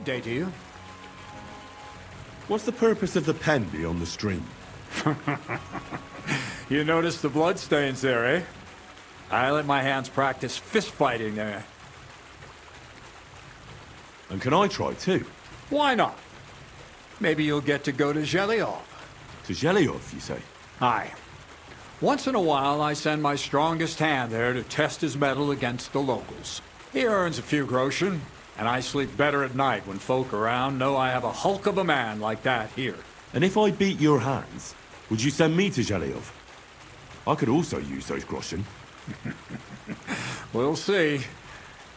Good day to you. What's the purpose of the pen beyond the stream? You notice the bloodstains there, eh? I let my hands practice fist fighting there. And can I try too? Why not? Maybe you'll get to go to Zhelyov. To Zhelyov, you say? Aye. Once in a while, I send my strongest hand there to test his mettle against the locals. He earns a few groschen, and I sleep better at night when folk around know I have a hulk of a man like that here. And if I beat your hands, would you send me to Zhelyov? I could also use those groschen. We'll see.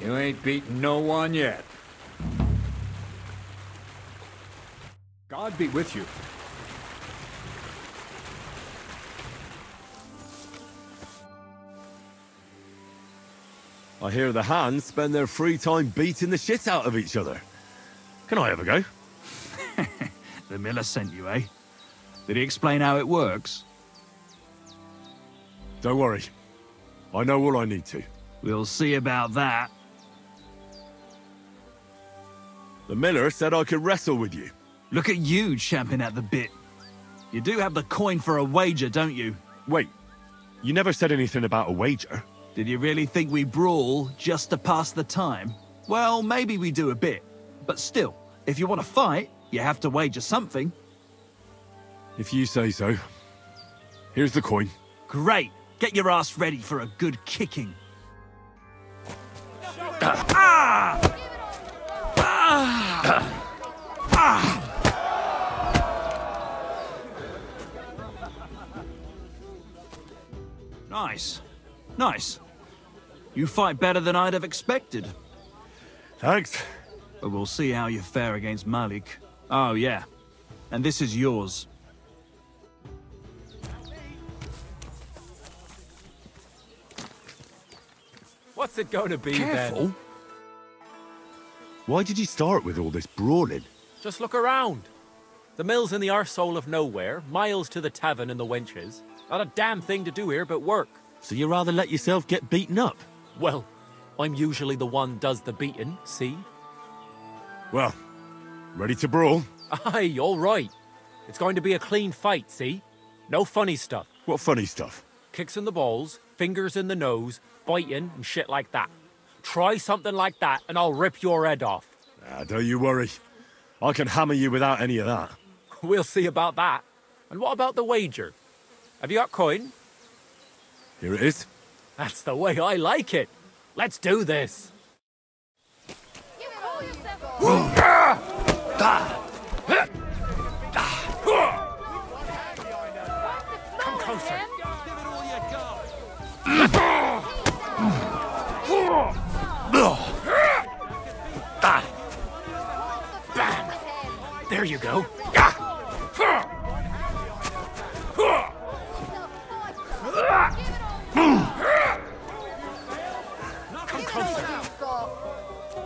You ain't beaten no one yet. God be with you. I hear the hands spend their free time beating the shit out of each other. Can I have a go? The miller sent you, eh? Did he explain how it works? Don't worry. I know all I need to. We'll see about that. The miller said I could wrestle with you. Look at you champing at the bit. You do have the coin for a wager, don't you? Wait, you never said anything about a wager. Did you really think we brawl just to pass the time? Well, maybe we do a bit. But still, if you want to fight, you have to wager something. If you say so. Here's the coin. Great. Get your ass ready for a good kicking. Ah! Ah! Ah! Nice. Nice. You fight better than I'd have expected. Thanks. But we'll see how you fare against Malik. Oh, yeah. And this is yours. What's it going to be, Careful. then? Why did you start with all this brawling? Just look around. The mill's in the arsehole of nowhere, miles to the tavern and the wenches. Not a damn thing to do here but work. So you rather let yourself get beaten up? Well, I'm usually the one does the beating, see? Well, ready to brawl? Aye, all right. It's going to be a clean fight, see? No funny stuff. What funny stuff? Kicks in the balls, fingers in the nose, biting and shit like that. Try something like that and I'll rip your head off. Ah, don't you worry. I can hammer you without any of that. We'll see about that. And what about the wager? Have you got coin? Here it is. That's the way I like it. Let's do this. Come closer. Bam. There you go. Come closer.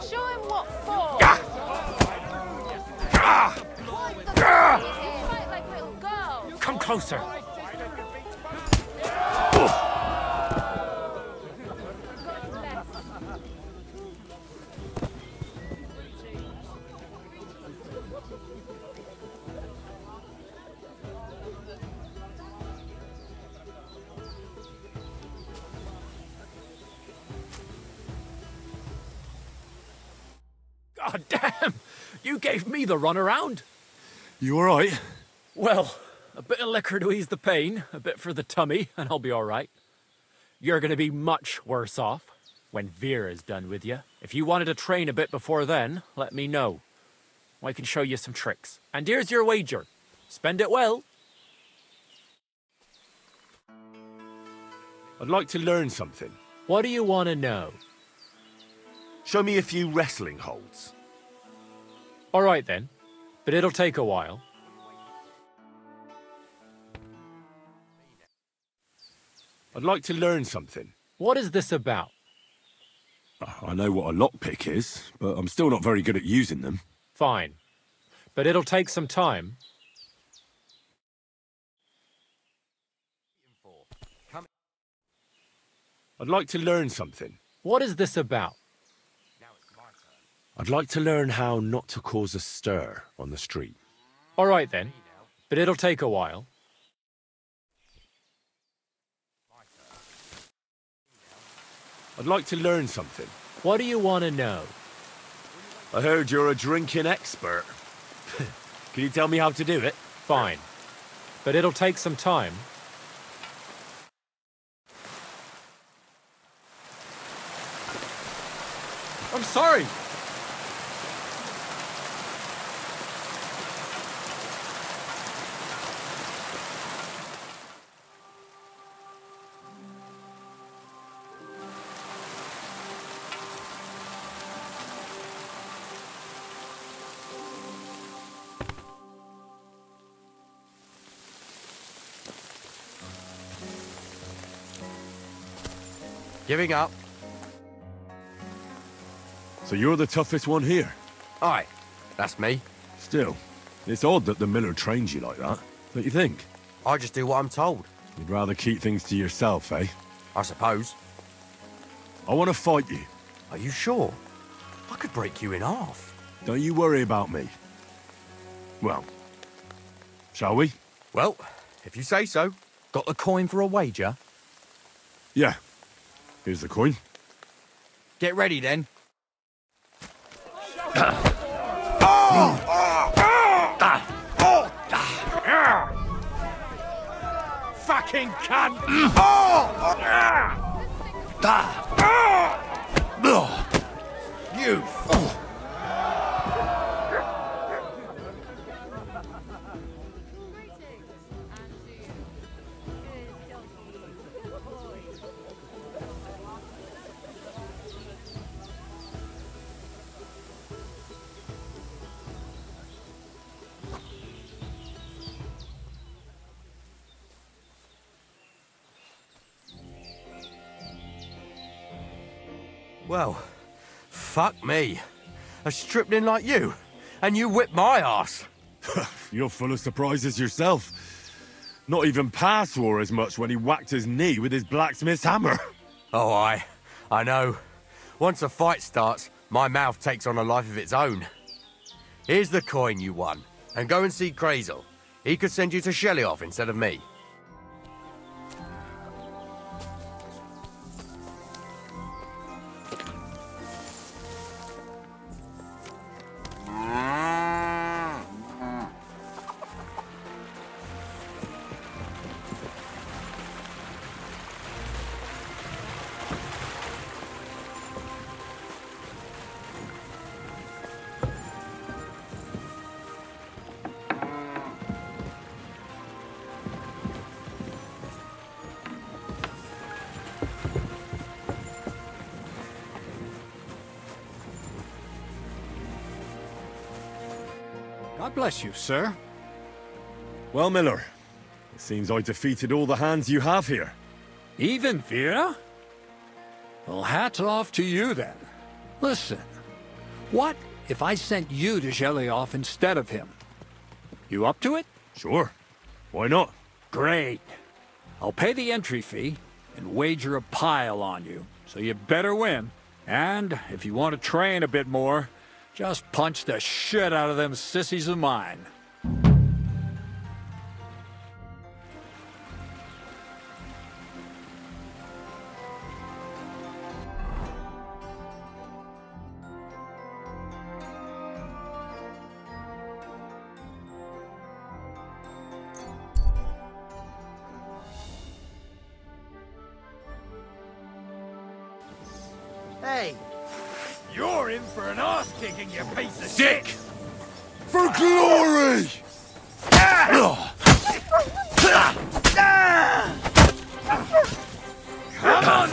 Show him what for. Fight like little girls. Come closer. God damn! You gave me the runaround. You all right? Well, a bit of liquor to ease the pain, a bit for the tummy, and I'll be all right. You're going to be much worse off when Vera's done with you. If you wanted to train a bit before then, let me know. I can show you some tricks. And here's your wager. Spend it well. I'd like to learn something. What do you want to know? Show me a few wrestling holds. All right then, but it'll take a while. I'd like to learn something. What is this about? I know what a lockpick is, but I'm still not very good at using them. Fine, but it'll take some time. I'd like to learn something. What is this about? I'd like to learn how not to cause a stir on the street. All right then, but it'll take a while. I'd like to learn something. What do you want to know? I heard you're a drinking expert. Can you tell me how to do it? Fine, but it'll take some time. I'm sorry. Giving up. So you're the toughest one here? Aye, that's me. Still, it's odd that the miller trains you like that, don't you think? I just do what I'm told, You'd rather keep things to yourself, eh? I suppose. I want to fight you. Are you sure? I could break you in half. Don't you worry about me. Well, shall we? Well, if you say so. Got the coin for a wager? Yeah. Here's the coin. Get ready then. Fucking cunt! You! Well, fuck me. A stripling like you, and you whipped my ass. You're full of surprises yourself. Not even Pa swore as much when he whacked his knee with his blacksmith's hammer. Oh, I know. Once a fight starts, my mouth takes on a life of its own. Here's the coin you won, and go and see Crazel. He could send you to Shelly-off instead of me. God bless you, sir. Well, Miller, it seems I defeated all the hands you have here. Even Vera? Well, hats off to you then. Listen, what if I sent you to Shelly-off instead of him? You up to it? Sure. Why not? Great. I'll pay the entry fee and wager a pile on you, so you better win. And if you want to train a bit more, just punch the shit out of them sissies of mine. Hey! You're in for an ass-kicking, you piece of Dick! For glory! Come on!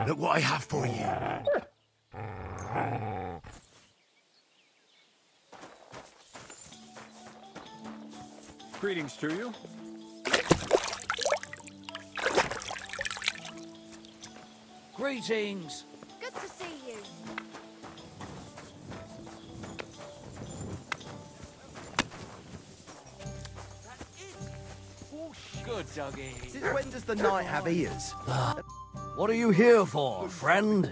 Look what I have for you. Greetings to you. Greetings. Good to see you. Good, doggy. Since when does the knight have ears? What are you here for, friend?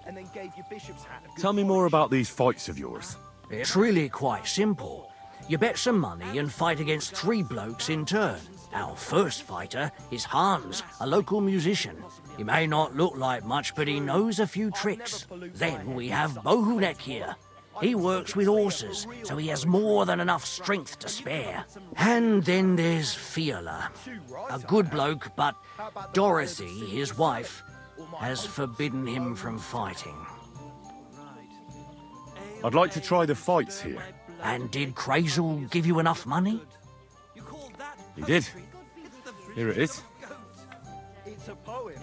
And then gave your bishop's hat a good Tell me more about these fights of yours. It's really quite simple. You bet some money and fight against 3 blokes in turn. Our first fighter is Hans, a local musician. He may not look like much, but he knows a few tricks. Then we have Bohunek here. He works with horses, so he has more than enough strength to spare. And then there's Fiala, a good bloke, but Dorothy, his wife, has forbidden him from fighting. I'd like to try the fights here. And did Krazel give you enough money? He did. Here it is.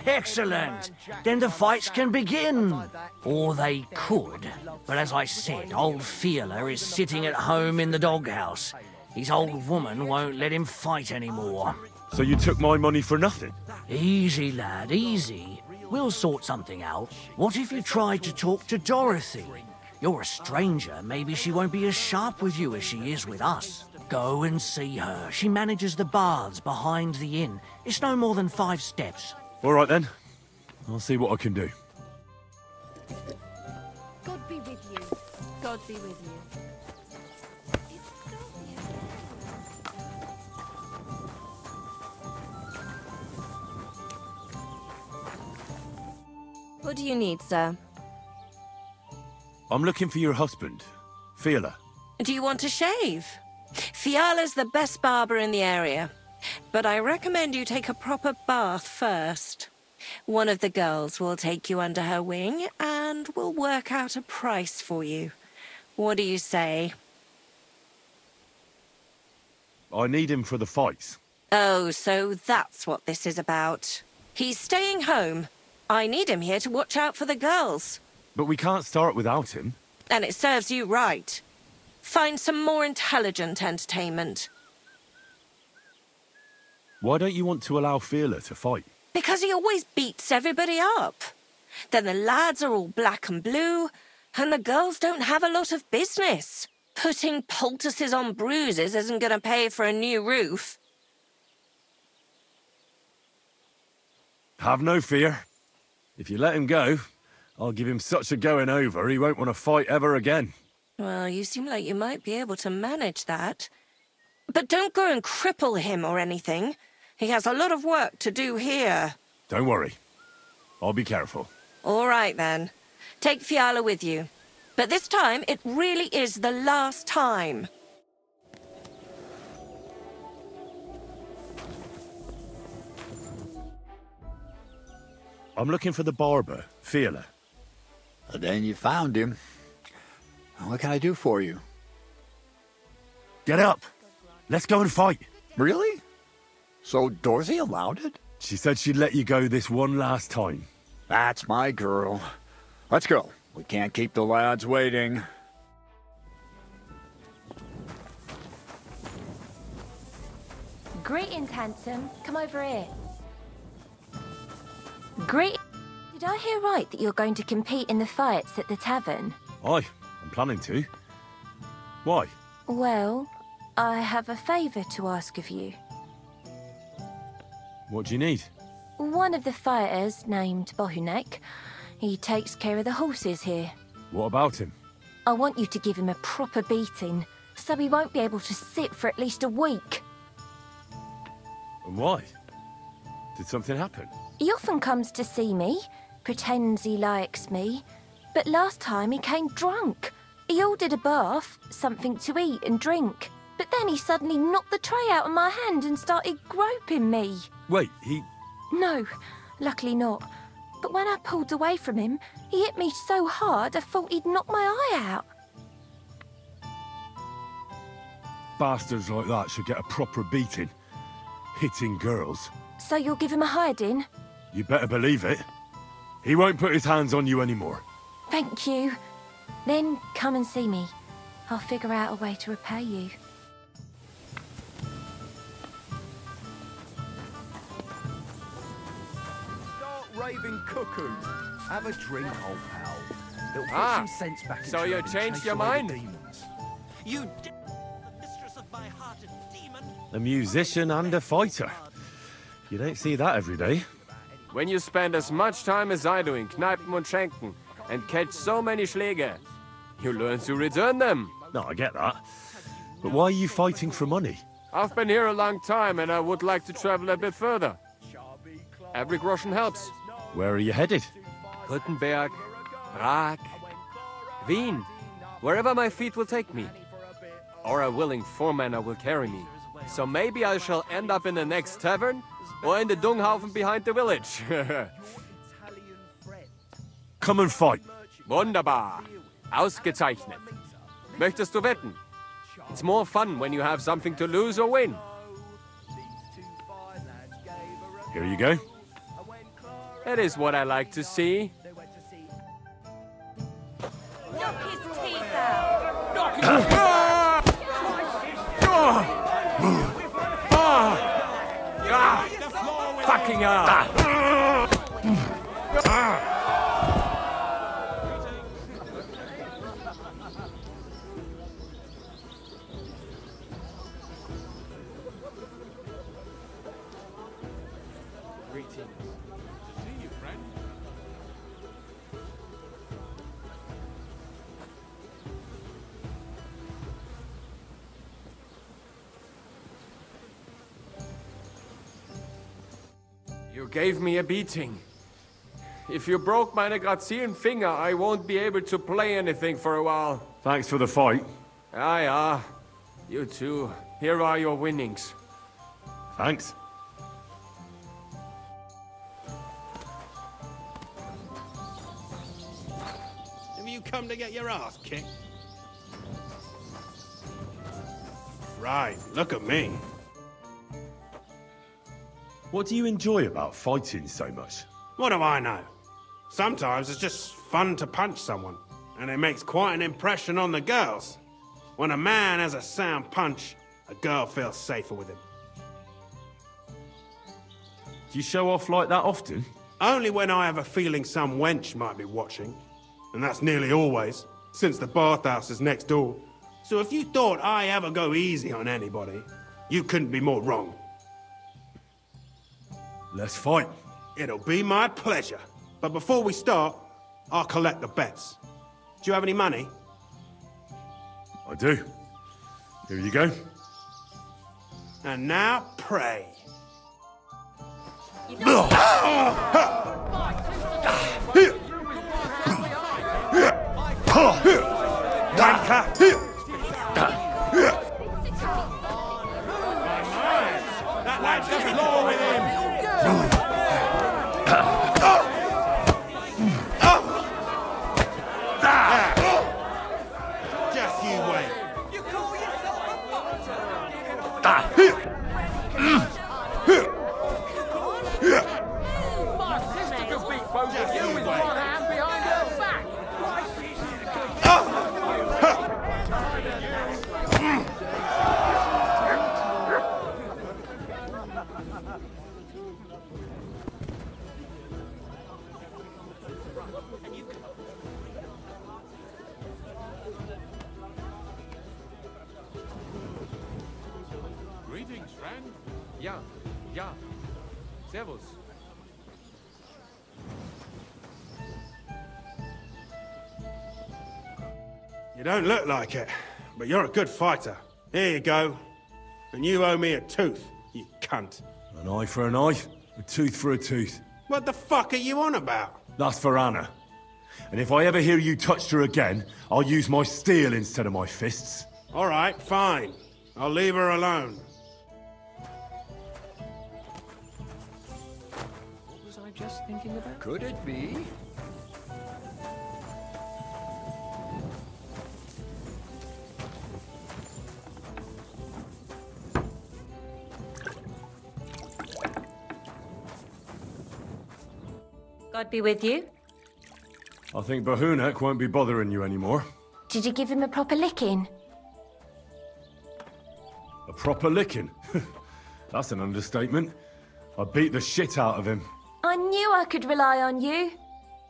Excellent! Then the fights can begin! Or they could. But as I said, old Fiala is sitting at home in the doghouse. His old woman won't let him fight anymore. So you took my money for nothing? Easy, lad, easy. We'll sort something out. What if you tried to talk to Dorothy? You're a stranger. Maybe she won't be as sharp with you as she is with us. Go and see her. She manages the baths behind the inn. It's no more than 5 steps. All right then. I'll see what I can do. God be with you. God be with you. What do you need, sir? I'm looking for your husband, Fiala. Do you want to shave? Fiala's the best barber in the area, but I recommend you take a proper bath first. One of the girls will take you under her wing and will work out a price for you. What do you say? I need him for the fights. Oh, so that's what this is about. He's staying home. I need him here to watch out for the girls. But we can't start without him. And it serves you right. Find some more intelligent entertainment. Why don't you want to allow Fiala to fight? Because he always beats everybody up. Then the lads are all black and blue, and the girls don't have a lot of business. Putting poultices on bruises isn't going to pay for a new roof. Have no fear. If you let him go, I'll give him such a going over he won't want to fight ever again. Well, you seem like you might be able to manage that. But don't go and cripple him or anything. He has a lot of work to do here. Don't worry. I'll be careful. All right, then. Take Fiala with you. But this time, it really is the last time. I'm looking for the barber, Fiala. Then you found him. What can I do for you? Get up. Let's go and fight. Really? So Dorothy allowed it? She said she'd let you go this one last time. That's my girl. Let's go. We can't keep the lads waiting. Greetings, handsome. Come over here. Did I hear right that you're going to compete in the fights at the tavern? Aye, I'm planning to. Why? Well, I have a favour to ask of you. What do you need? One of the fighters, named Bohunek, he takes care of the horses here. What about him? I want you to give him a proper beating, so he won't be able to sit for at least a week. And why? Did something happen? He often comes to see me, pretends he likes me, but last time he came drunk. He ordered a bath, something to eat and drink, but then he suddenly knocked the tray out of my hand and started groping me. Wait, he... No, luckily not. But when I pulled away from him, he hit me so hard I thought he'd knock my eye out. Bastards like that should get a proper beating. Hitting girls. So you'll give him a hiding? You better believe it. He won't put his hands on you anymore. Thank you. Then come and see me. I'll figure out a way to repay you. Start raving cuckoo. Have a drink, old pal. It'll put Ah, some sense back into so your you head and changed chase your away the mind? demons. You the mistress of my heart and demon. A musician and a fighter. You don't see that every day. When you spend as much time as I do in Kneipen und Schenken and catch so many Schläge, you learn to return them. No, I get that. But why are you fighting for money? I've been here a long time and I would like to travel a bit further. Every groschen helps. Where are you headed? Gutenberg, Prag, Wien, wherever my feet will take me. Or a willing foreman will carry me. So maybe I shall end up in the next tavern or in the Dunghaufen behind the village. Come and fight. Wunderbar. Ausgezeichnet. Möchtest du wetten? It's more fun when you have something to lose or win. Here you go. That is what I like to see. Knock his teeth out! Fucking hell! You gave me a beating. If you broke meine grazilen Finger, I won't be able to play anything for a while. Thanks for the fight. Ah. You too. Here are your winnings. Thanks. Have you come to get your ass kicked? Right, look at me. What do you enjoy about fighting so much? What do I know? Sometimes it's just fun to punch someone, and it makes quite an impression on the girls. When a man has a sound punch, a girl feels safer with him. Do you show off like that often? Only when I have a feeling some wench might be watching. And that's nearly always, since the bathhouse is next door. So if you thought I ever go easy on anybody, you couldn't be more wrong. Let's fight. It'll be my pleasure. But before we start, I'll collect the bets. Do you have any money? I do. Here you go. And now, pray. That lad's just law with him. Just you wait. Just you wait. Greetings, friend. Ja. Servus. You don't look like it, but you're a good fighter. Here you go. And you owe me a tooth, you cunt. An eye for an eye, a tooth for a tooth. What the fuck are you on about? That's for Anna. And if I ever hear you touched her again, I'll use my steel instead of my fists. All right, fine. I'll leave her alone. What was I just thinking about? Could it be? God be with you. I think Bahunak won't be bothering you anymore. Did you give him a proper licking? A proper licking? That's an understatement. I beat the shit out of him. I knew I could rely on you.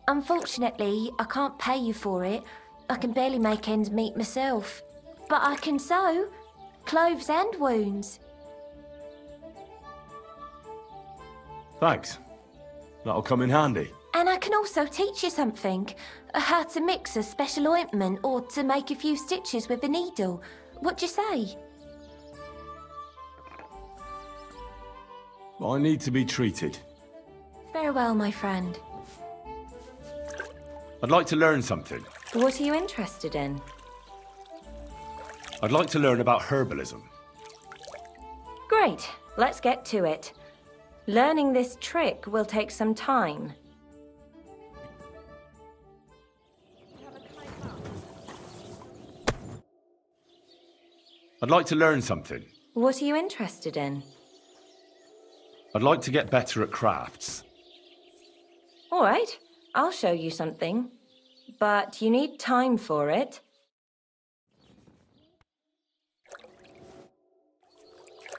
Unfortunately, I can't pay you for it. I can barely make ends meet myself. But I can sew. Clothes and wounds. Thanks. That'll come in handy. And I can also teach you something. How to mix a special ointment or to make a few stitches with a needle. What do you say? I need to be treated. Very well, my friend. I'd like to learn something. What are you interested in? I'd like to learn about herbalism. Great. Let's get to it. Learning this trick will take some time. I'd like to learn something. What are you interested in? I'd like to get better at crafts. All right. I'll show you something. But you need time for it.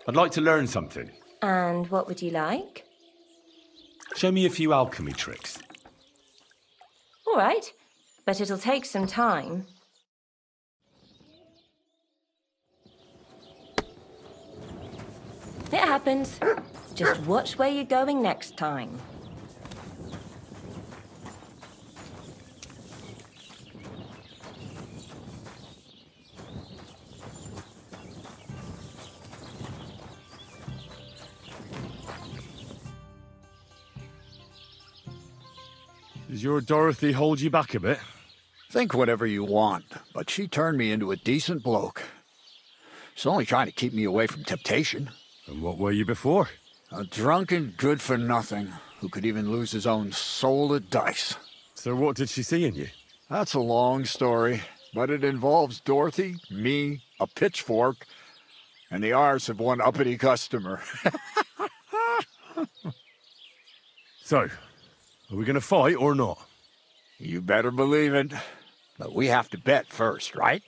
I'd like to learn something. And what would you like? Show me a few alchemy tricks. All right. But it'll take some time. It happens. Just watch where you're going next time. Does your Dorothy hold you back a bit? Think whatever you want, but she turned me into a decent bloke. She's only trying to keep me away from temptation. And what were you before? A drunken good-for-nothing who could even lose his own soul at dice. So what did she see in you? That's a long story, but it involves Dorothy, me, a pitchfork, and the arse of one uppity customer. So, are we going to fight or not? You better believe it. But we have to bet first, right?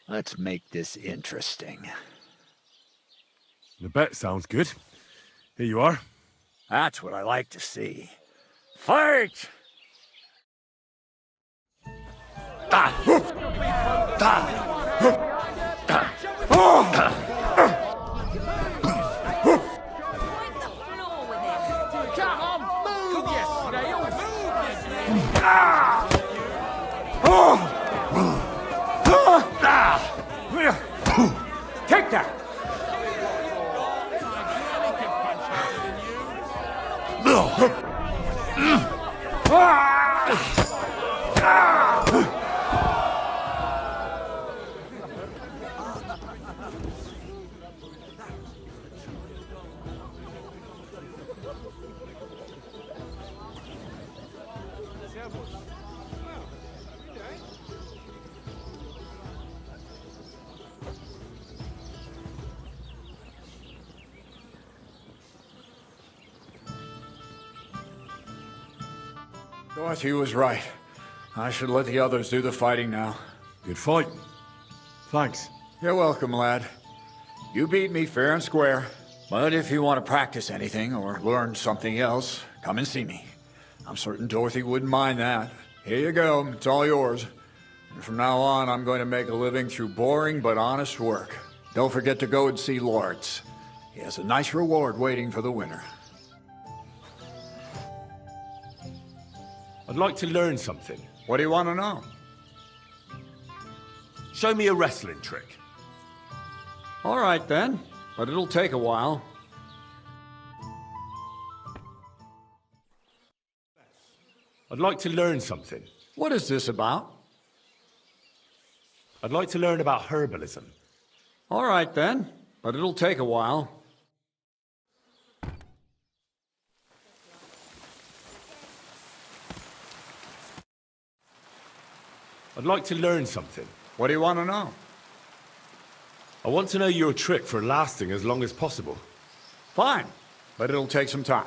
Let's make this interesting. The bet sounds good. Here you are. That's what I like to see. Fight! Take that! Dorothy was right. I should let the others do the fighting now. Good fight. Thanks. You're welcome, lad. You beat me fair and square. But if you want to practice anything or learn something else, come and see me. I'm certain Dorothy wouldn't mind that. Here you go. It's all yours. And from now on, I'm going to make a living through boring but honest work. Don't forget to go and see Lawrence. He has a nice reward waiting for the winner. I'd like to learn something. What do you want to know? Show me a wrestling trick. All right, then. But it'll take a while. I'd like to learn something. What is this about? I'd like to learn about herbalism. All right, then. But it'll take a while. I'd like to learn something. What do you want to know? I want to know your trick for lasting as long as possible. Fine. But it'll take some time.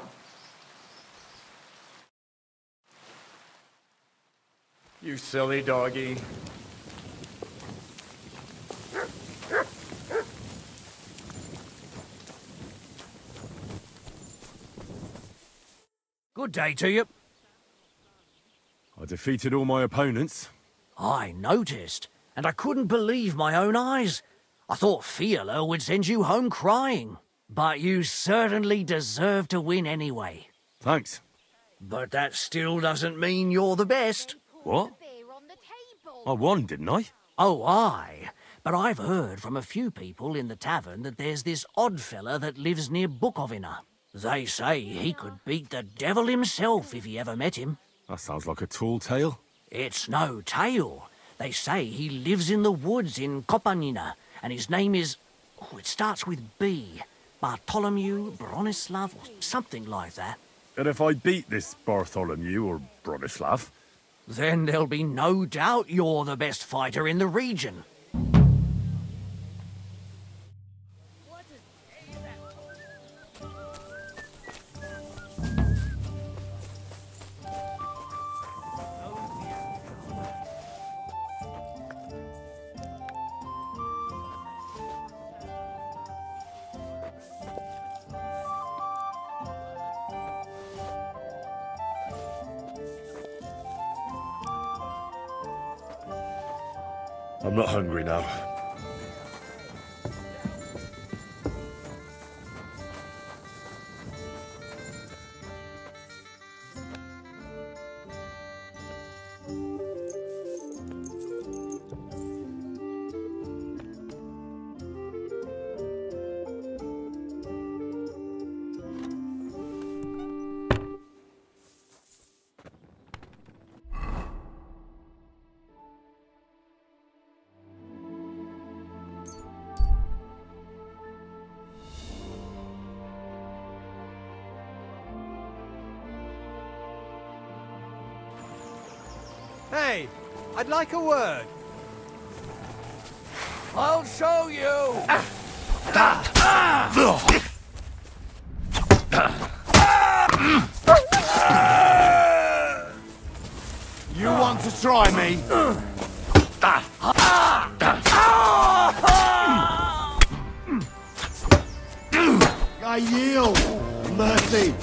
You silly doggy. Good day to you. I defeated all my opponents. I noticed, and I couldn't believe my own eyes. I thought Fiala would send you home crying. But you certainly deserve to win anyway. Thanks. But that still doesn't mean you're the best. What? I won, didn't I? Oh, aye. But I've heard from a few people in the tavern that there's this odd fella that lives near Bukovina. They say he could beat the devil himself if he ever met him. That sounds like a tall tale. It's no tale. They say he lives in the woods in Kopanina, and his name is... Oh, it starts with B. Bartholomew, Bronislav, or something like that. And if I beat this Bartholomew or Bronislav... Then there'll be no doubt you're the best fighter in the region. I'm not hungry now. Hey, I'd like a word. I'll show you! You want to try me? I yield. Mercy.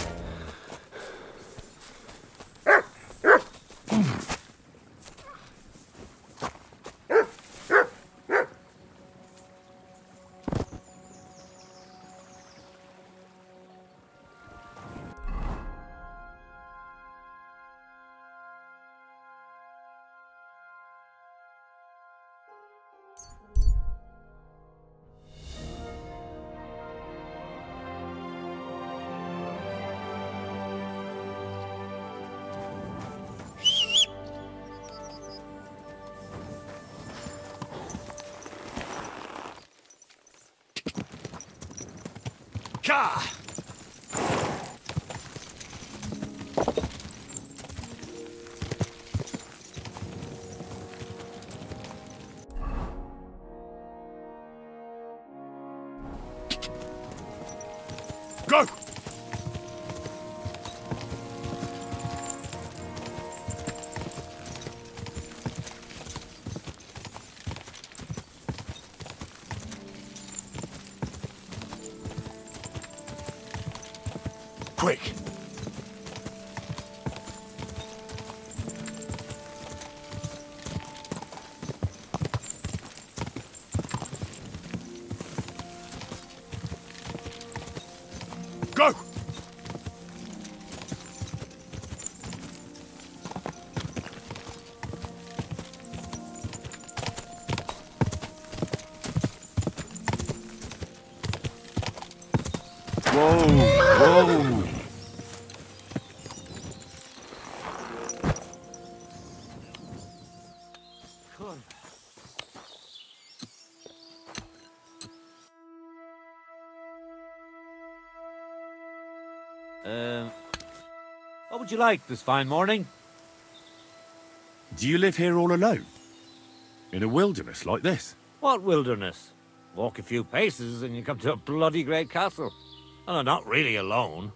Go! Quick! Go! Whoa! What would you like this fine morning? Do you live here all alone? In a wilderness like this? What wilderness? Walk a few paces and you come to a bloody great castle. And I'm not really alone.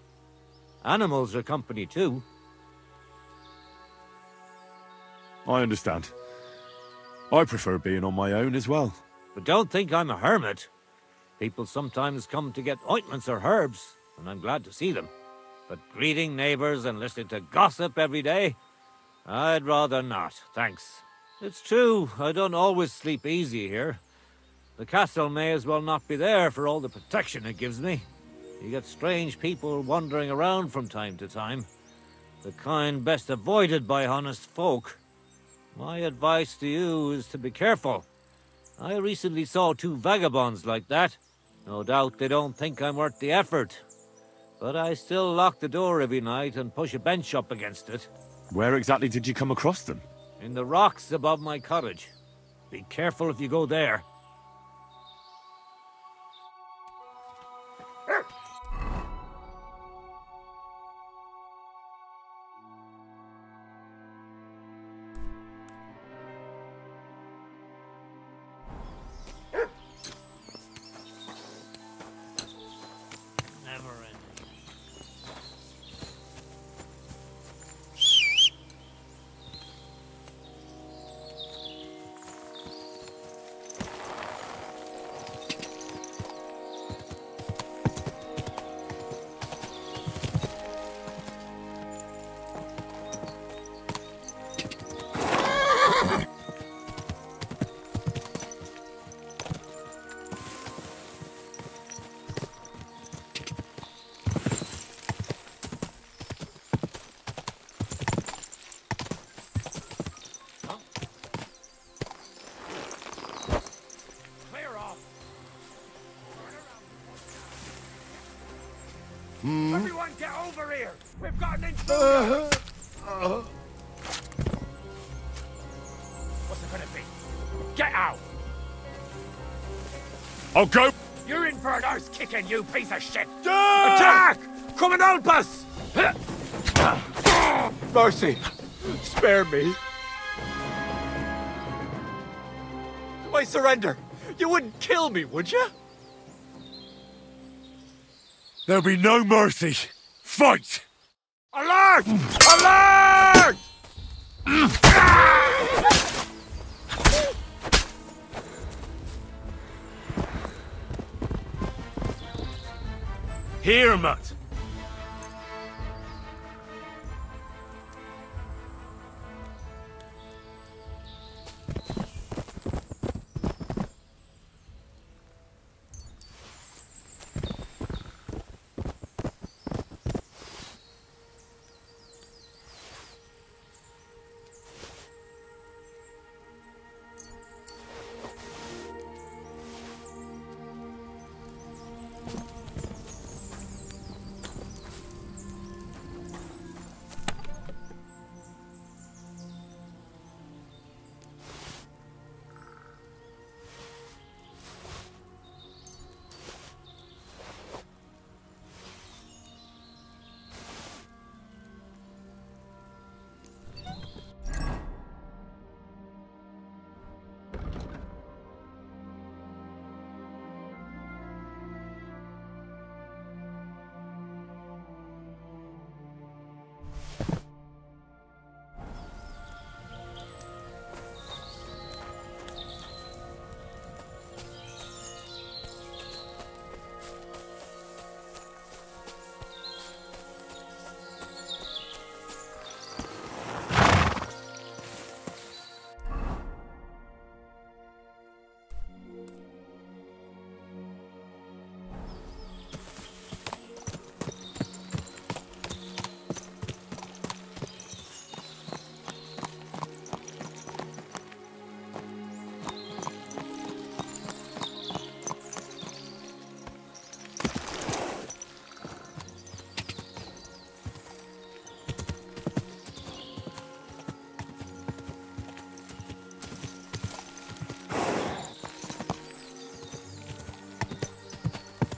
Animals are company too. I understand. I prefer being on my own as well. But don't think I'm a hermit. People sometimes come to get ointments or herbs, and I'm glad to see them. But greeting neighbors and listening to gossip every day? I'd rather not, thanks. It's true, I don't always sleep easy here. The castle may as well not be there for all the protection it gives me. You get strange people wandering around from time to time. The kind best avoided by honest folk. My advice to you is to be careful. I recently saw 2 vagabonds like that. No doubt they don't think I'm worth the effort. But I still lock the door every night and push a bench up against it. Where exactly did you come across them? In the rocks above my cottage. Be careful if you go there. Everyone get over here! We've got an intruder! What's it gonna be? Get out! I'll go! You're in for an arse kicking, you piece of shit! Attack! Come and help us! Mercy! Spare me! Why surrender? You wouldn't kill me, would you? There'll be no mercy! Fight! Alert! Alert! Here, Mutt!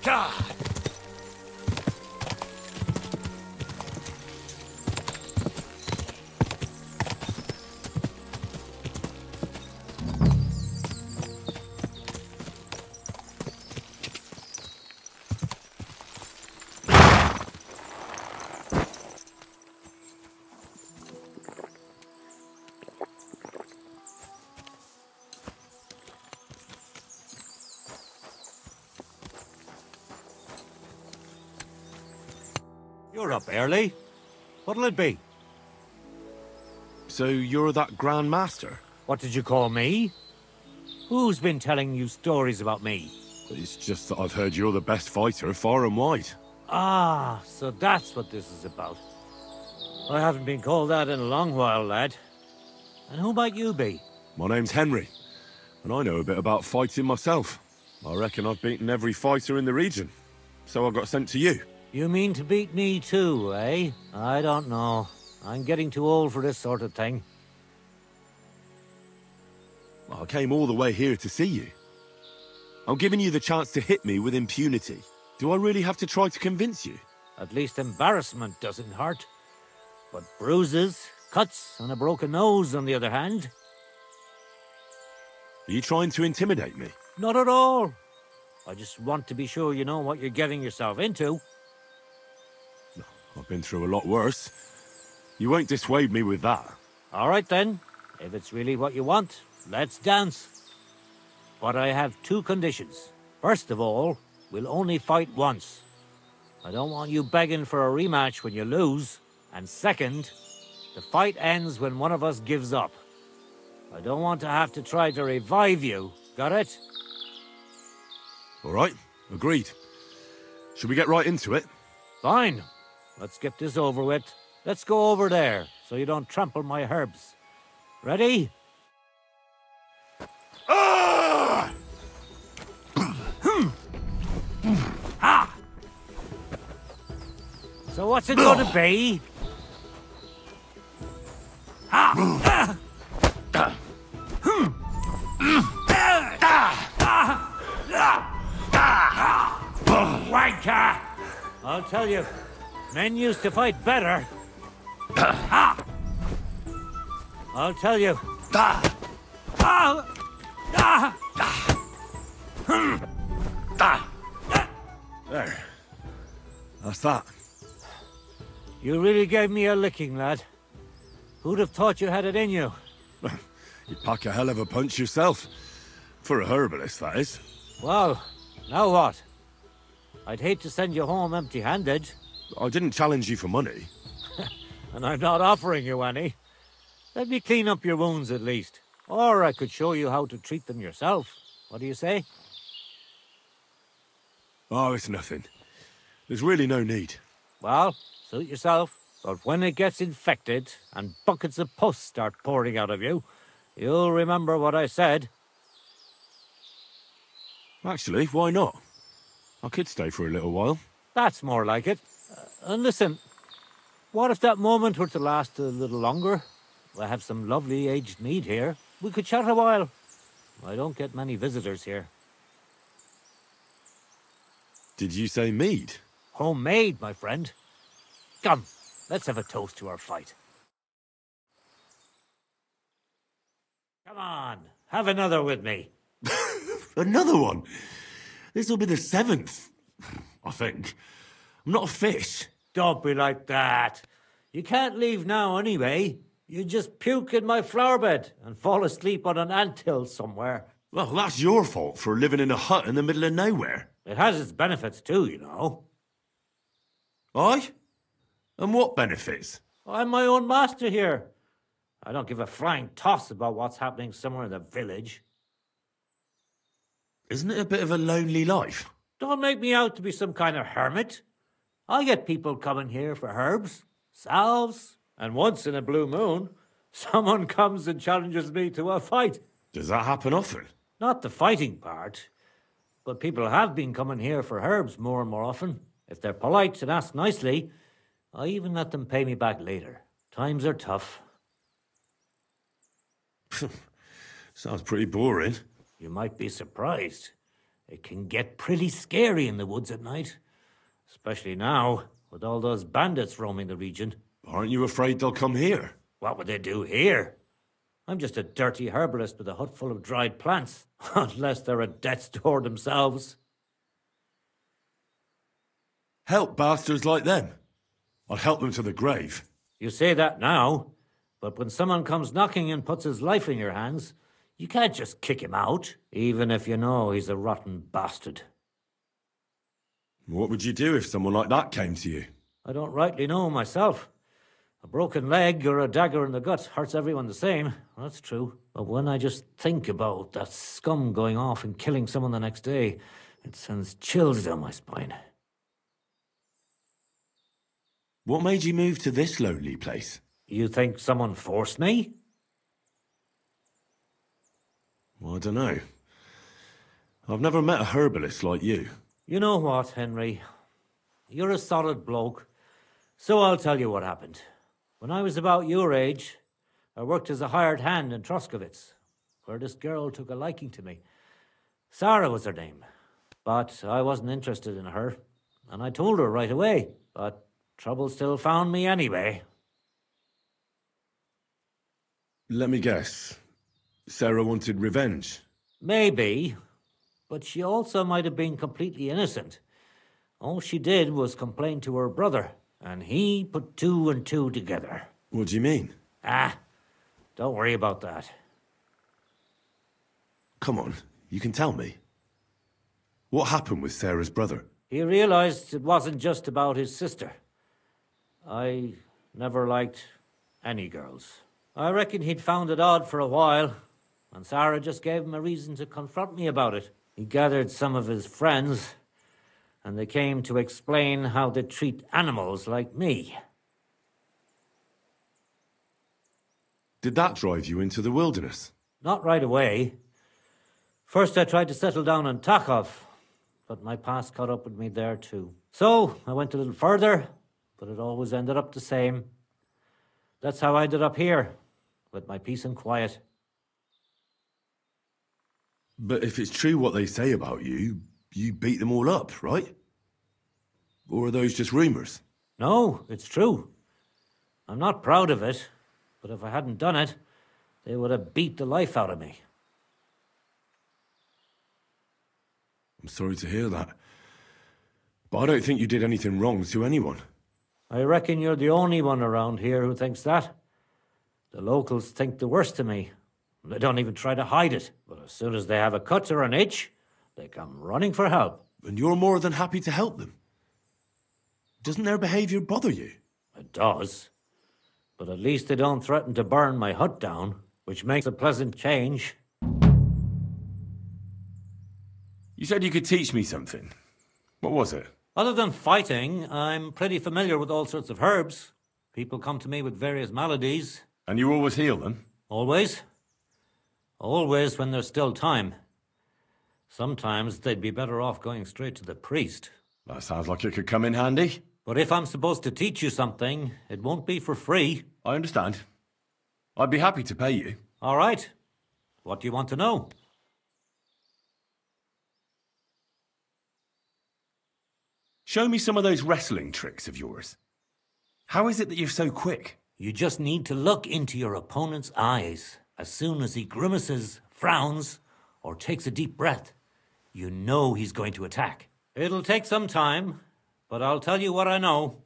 God! You're up early. What'll it be? So you're that Grand Master? What did you call me? Who's been telling you stories about me? It's just that I've heard you're the best fighter far and wide. Ah, so that's what this is about. I haven't been called that in a long while, lad. And who might you be? My name's Henry, and I know a bit about fighting myself. I reckon I've beaten every fighter in the region, so I got sent to you. You mean to beat me too, eh? I don't know. I'm getting too old for this sort of thing. I came all the way here to see you. I'm giving you the chance to hit me with impunity. Do I really have to try to convince you? At least embarrassment doesn't hurt. But bruises, cuts, and a broken nose, on the other hand... Are you trying to intimidate me? Not at all. I just want to be sure you know what you're getting yourself into. I've been through a lot worse. You won't dissuade me with that. All right then. If it's really what you want, let's dance. But I have two conditions. First of all, we'll only fight once. I don't want you begging for a rematch when you lose. And second, the fight ends when one of us gives up. I don't want to have to try to revive you. Got it? All right, agreed. Should we get right into it? Fine. Let's get this over with. Let's go over there, so you don't trample my herbs. Ready? Ah! Ha! So what's it going to be? Ha! Wanker! I'll tell you, men used to fight better. I'll tell you. There. That's that. You really gave me a licking, lad. Who'd have thought you had it in you? You pack a hell of a punch yourself. For a herbalist, that is. Well, now what? I'd hate to send you home empty-handed. I didn't challenge you for money. And I'm not offering you any. Let me clean up your wounds at least. Or I could show you how to treat them yourself. What do you say? Oh, it's nothing. There's really no need. Well, suit yourself. But when it gets infected and buckets of pus start pouring out of you, you'll remember what I said. Actually, why not? I could stay for a little while. That's more like it. And listen, what if that moment were to last a little longer? I have some lovely aged mead here. We could chat a while. I don't get many visitors here. Did you say mead? Homemade, my friend. Come, let's have a toast to our fight. Come on, have another with me. Another one? This'll be the 7th, I think. I'm not a fish. Don't be like that. You can't leave now anyway. You just puke in my flower bed and fall asleep on an anthill somewhere. Well, that's your fault for living in a hut in the middle of nowhere. It has its benefits too, you know. Aye? And what benefits? I'm my own master here. I don't give a flying toss about what's happening somewhere in the village. Isn't it a bit of a lonely life? Don't make me out to be some kind of hermit. I get people coming here for herbs, salves, and once in a blue moon, someone comes and challenges me to a fight. Does that happen often? Not the fighting part, but people have been coming here for herbs more and more often. If they're polite and ask nicely, I even let them pay me back later. Times are tough. Sounds pretty boring. You might be surprised. It can get pretty scary in the woods at night. Especially now, with all those bandits roaming the region. Aren't you afraid they'll come here? What would they do here? I'm just a dirty herbalist with a hut full of dried plants. Unless they're at death's door themselves. Help bastards like them. I'd help them to the grave. You say that now, but when someone comes knocking and puts his life in your hands, you can't just kick him out, even if you know he's a rotten bastard. What would you do if someone like that came to you? I don't rightly know myself. A broken leg or a dagger in the gut hurts everyone the same, that's true. But when I just think about that scum going off and killing someone the next day, it sends chills down my spine. What made you move to this lonely place? You think someone forced me? Well, I don't know. I've never met a herbalist like you. You know what, Henry? You're a solid bloke. So I'll tell you what happened. When I was about your age, I worked as a hired hand in Troskowitz, where this girl took a liking to me. Sarah was her name. But I wasn't interested in her, and I told her right away. But trouble still found me anyway. Let me guess. Sarah wanted revenge? Maybe, but she also might have been completely innocent. All she did was complain to her brother, and he put 2 and 2 together. What do you mean? Don't worry about that. Come on, you can tell me. What happened with Sarah's brother? He realized it wasn't just about his sister. I never liked any girls. I reckon he'd found it odd for a while, and Sarah just gave him a reason to confront me about it. He gathered some of his friends, and they came to explain how they treat animals like me. Did that drive you into the wilderness? Not right away. First I tried to settle down in Takhov, but my past caught up with me there too. So I went a little further, but it always ended up the same. That's how I ended up here, with my peace and quiet. But if it's true what they say about you, you beat them all up, right? Or are those just rumors? No, it's true. I'm not proud of it, but if I hadn't done it, they would have beat the life out of me. I'm sorry to hear that. But I don't think you did anything wrong to anyone. I reckon you're the only one around here who thinks that. The locals think the worst of me. They don't even try to hide it. But as soon as they have a cut or an itch, they come running for help. And you're more than happy to help them. Doesn't their behavior bother you? It does. But at least they don't threaten to burn my hut down, which makes a pleasant change. You said you could teach me something. What was it? Other than fighting, I'm pretty familiar with all sorts of herbs. People come to me with various maladies. And you always heal them? Always. Always when there's still time. Sometimes they'd be better off going straight to the priest. That sounds like it could come in handy. But if I'm supposed to teach you something, it won't be for free. I understand. I'd be happy to pay you. All right. What do you want to know? Show me some of those wrestling tricks of yours. How is it that you're so quick? You just need to look into your opponent's eyes. As soon as he grimaces, frowns, or takes a deep breath, you know he's going to attack. It'll take some time, but I'll tell you what I know.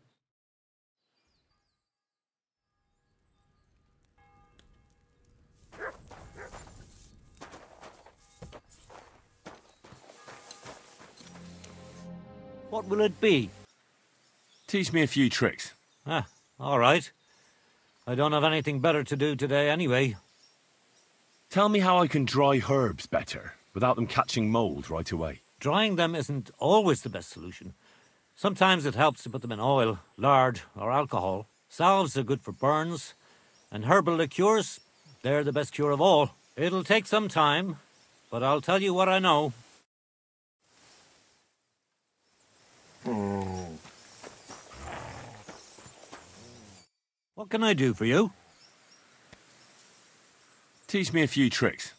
What will it be? Teach me a few tricks. All right. I don't have anything better to do today anyway. Tell me how I can dry herbs better, without them catching mold right away. Drying them isn't always the best solution. Sometimes it helps to put them in oil, lard, or alcohol. Salves are good for burns, and herbal liqueurs, they're the best cure of all. It'll take some time, but I'll tell you what I know. What can I do for you? Teach me a few tricks.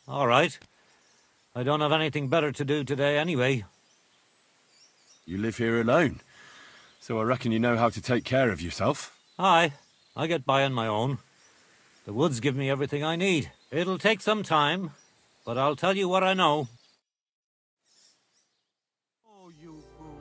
All right. I don't have anything better to do today anyway. You live here alone, so I reckon you know how to take care of yourself. Aye, I get by on my own. The woods give me everything I need. It'll take some time, but I'll tell you what I know. Oh, you fool.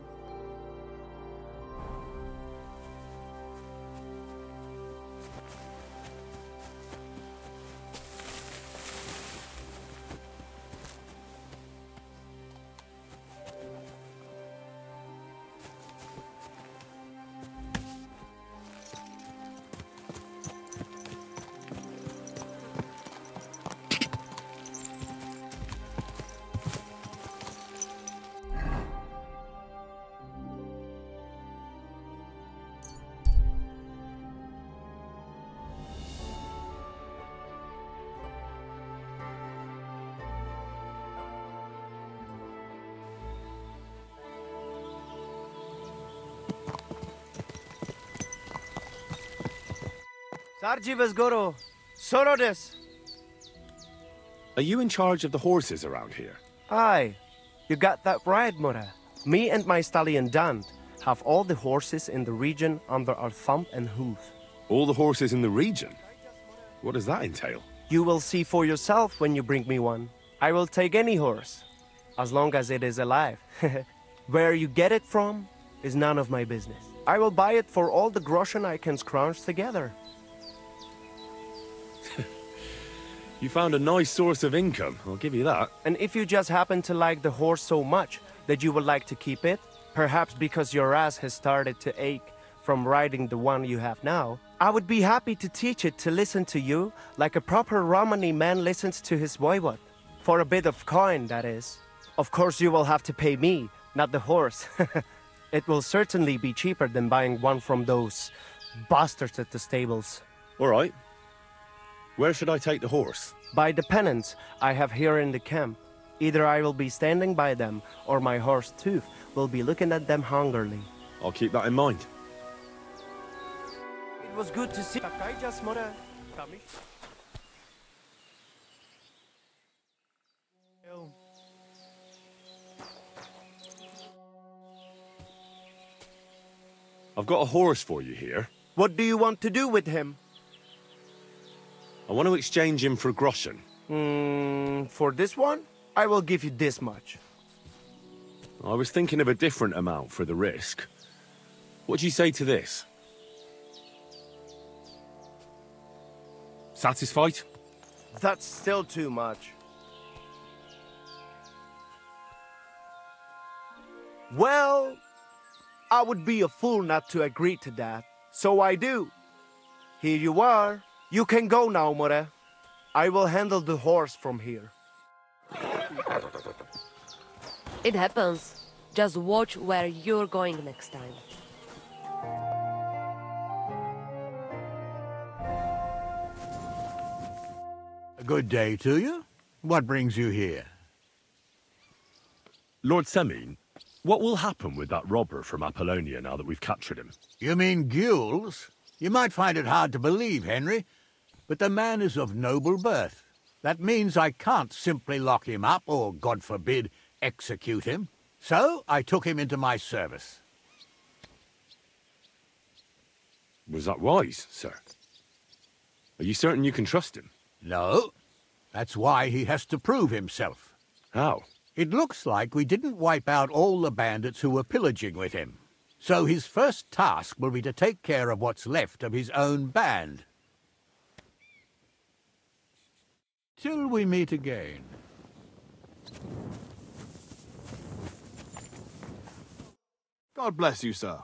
Are you in charge of the horses around here? Aye, you got that right, Mura. Me and my stallion Dan have all the horses in the region under our thumb and hoof. All the horses in the region? What does that entail? You will see for yourself when you bring me one. I will take any horse, as long as it is alive. Where you get it from is none of my business. I will buy it for all the groschen I can scrounge together. You found a nice source of income, I'll give you that. And if you just happen to like the horse so much that you would like to keep it, perhaps because your ass has started to ache from riding the one you have now, I would be happy to teach it to listen to you like a proper Romani man listens to his voivod. For a bit of coin, that is. Of course you will have to pay me, not the horse. It will certainly be cheaper than buying one from those bastards at the stables. All right. Where should I take the horse? By the pennants I have here in the camp. Either I will be standing by them, or my horse Tooth will be looking at them hungrily. I'll keep that in mind. It was good to see. I've got a horse for you here. What do you want to do with him? I want to exchange him for groschen. For this one, I will give you this much. I was thinking of a different amount for the risk. What do you say to this? Satisfied? That's still too much. Well, I would be a fool not to agree to that. So I do. Here you are. You can go now, More. I will handle the horse from here. It happens. Just watch where you're going next time. A good day to you. What brings you here? Lord Semine, what will happen with that robber from Apollonia now that we've captured him? You mean Gules? You might find it hard to believe, Henry, but the man is of noble birth. That means I can't simply lock him up or, God forbid, execute him. So I took him into my service. Was that wise, sir? Are you certain you can trust him? No. That's why he has to prove himself. How? It looks like we didn't wipe out all the bandits who were pillaging with him. So his first task will be to take care of what's left of his own band. Till we meet again. God bless you, sir.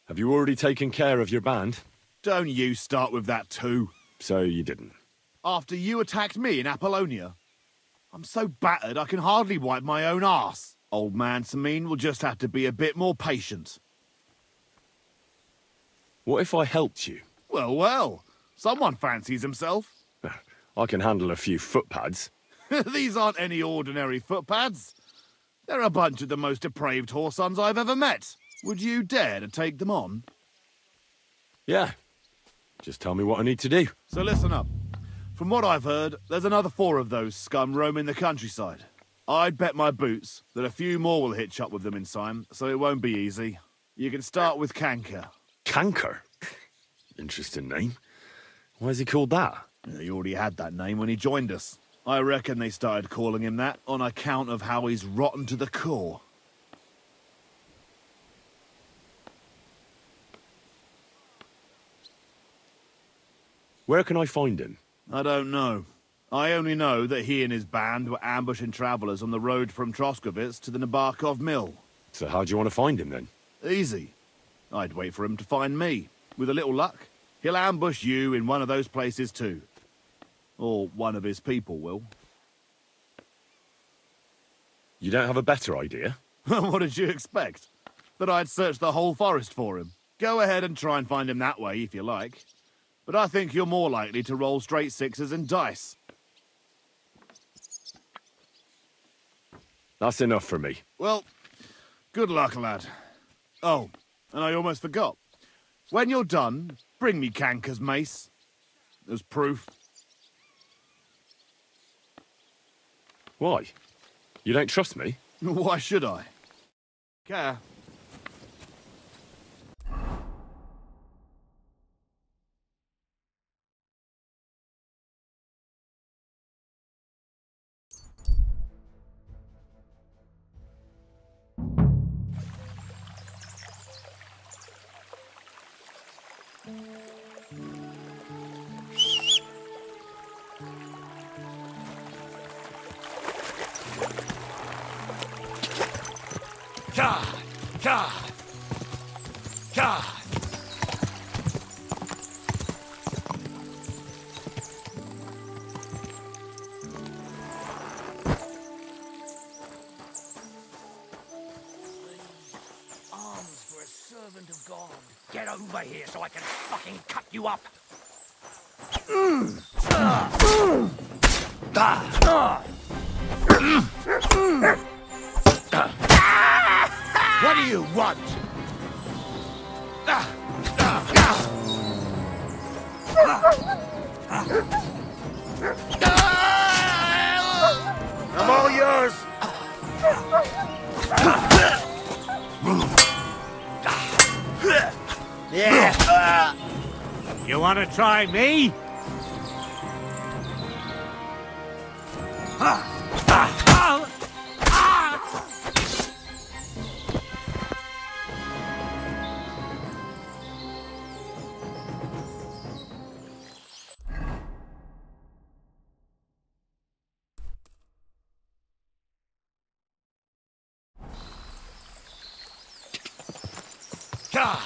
Have you already taken care of your band? Don't you start with that too. So you didn't? After you attacked me in Apollonia? I'm so battered I can hardly wipe my own arse. Old man Semine will just have to be a bit more patient. What if I helped you? Well, well. Someone fancies himself. I can handle a few footpads. These aren't any ordinary footpads. They're a bunch of the most depraved whoresons I've ever met. Would you dare to take them on? Yeah. Just tell me what I need to do. So listen up. From what I've heard, there's another 4 of those scum roaming the countryside. I'd bet my boots that a few more will hitch up with them in time, so it won't be easy. You can start with Canker. Canker? Interesting name. Why is he called that? He already had that name when he joined us. I reckon they started calling him that on account of how he's rotten to the core. Where can I find him? I don't know. I only know that he and his band were ambushing travellers on the road from Troskovitz to the Nabarkov Mill. So how do you want to find him, then? Easy. I'd wait for him to find me. With a little luck, he'll ambush you in one of those places too. Or one of his people will. You don't have a better idea? What did you expect? That I'd search the whole forest for him? Go ahead and try and find him that way, if you like. But I think you're more likely to roll straight 6s and dice. That's enough for me. Well, good luck, lad. Oh, and I almost forgot. When you're done, bring me Kanker's mace. As proof. Why? You don't trust me? Why should I? Care. God! God! God! Arms for a servant of God. Get over here so I can fucking cut you up. What do you want? I'm all yours. Yeah. You want to try me? God!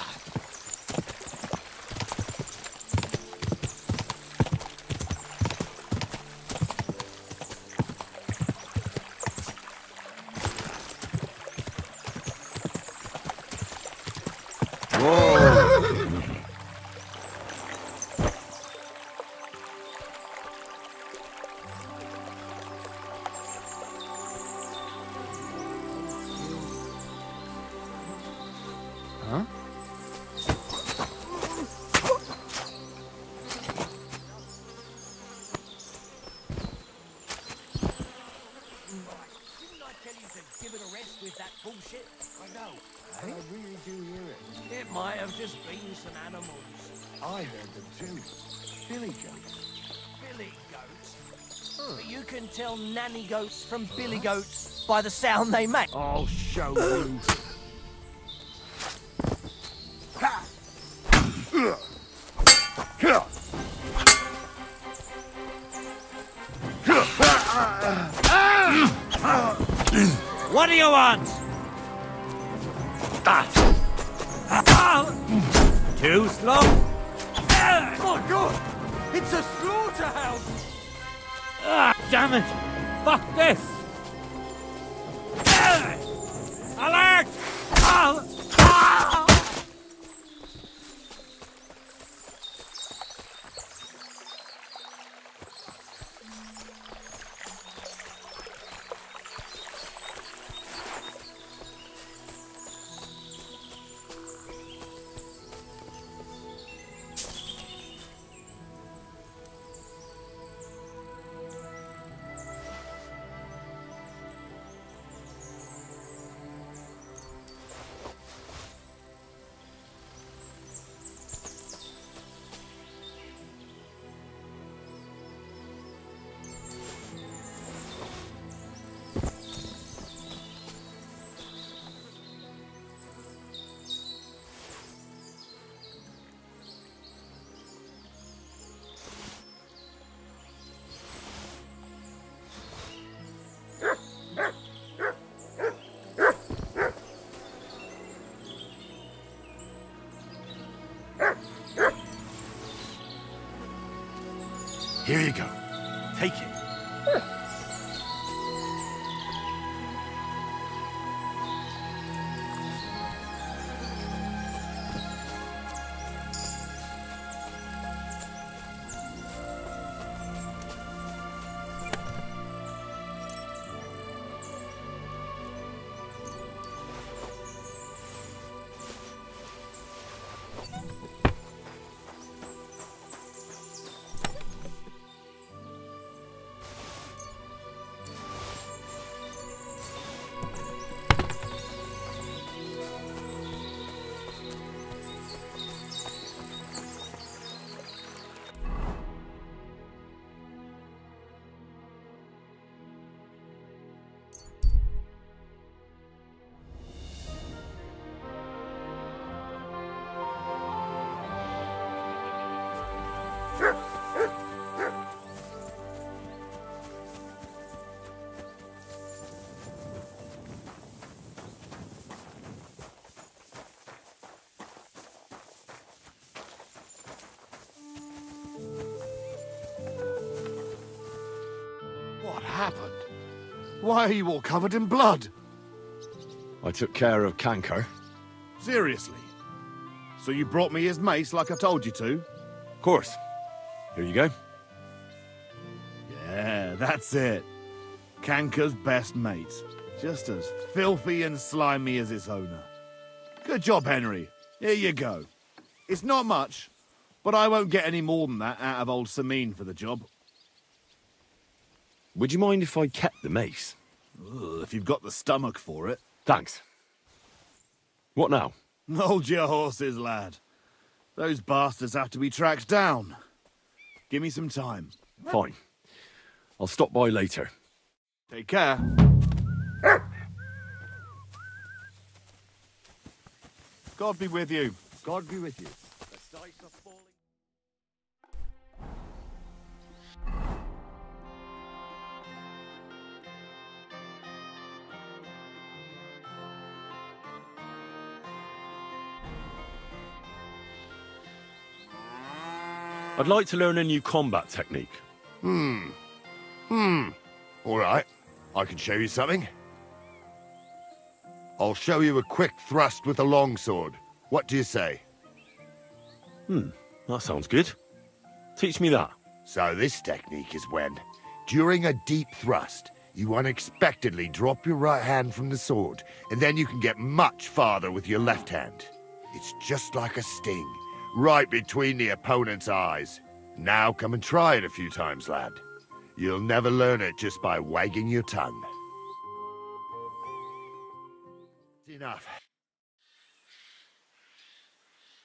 Huh? Give it a rest with that bullshit. I know. I really do hear it. It might have just been some animals. I heard them too. Billy goats. Billy goats? But you can tell nanny goats from billy goats by the sound they make. I'll show you. What do you want? Too slow? Oh, God! It's a slaughterhouse! Ah, damn it! Fuck this! Alert! Here you go. Take it. happened? Why are you all covered in blood? I took care of Canker. Seriously? So you brought me his mace like I told you to? Of course. Here you go. Yeah, that's it. Canker's best mate. Just as filthy and slimy as its owner. Good job, Henry. Here you go. It's not much, but I won't get any more than that out of old Samine for the job. Would you mind if I kept the mace? Ugh, if you've got the stomach for it. Thanks. What now? Hold your horses, lad. Those bastards have to be tracked down. Give me some time. Fine. I'll stop by later. Take care. God be with you. God be with you. I'd like to learn a new combat technique. All right. I can show you something. I'll show you a quick thrust with a longsword. What do you say? That sounds good. Teach me that. So this technique is when, during a deep thrust, you unexpectedly drop your right hand from the sword, and then you can get much farther with your left hand. It's just like a sting, right between the opponent's eyes. Now come and try it a few times, lad. You'll never learn it just by wagging your tongue. Enough.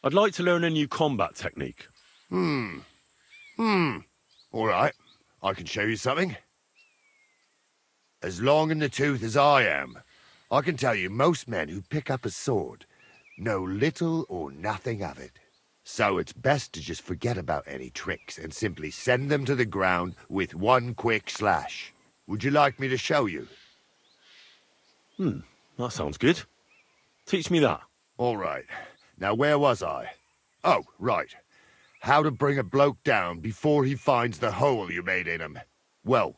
I'd like to learn a new combat technique. All right. I can show you something. As long in the tooth as I am, I can tell you most men who pick up a sword know little or nothing of it. So it's best to just forget about any tricks and simply send them to the ground with one quick slash. Would you like me to show you? That sounds good. Teach me that. All right. Now, where was I? Oh, right. How to bring a bloke down before he finds the hole you made in him. Well,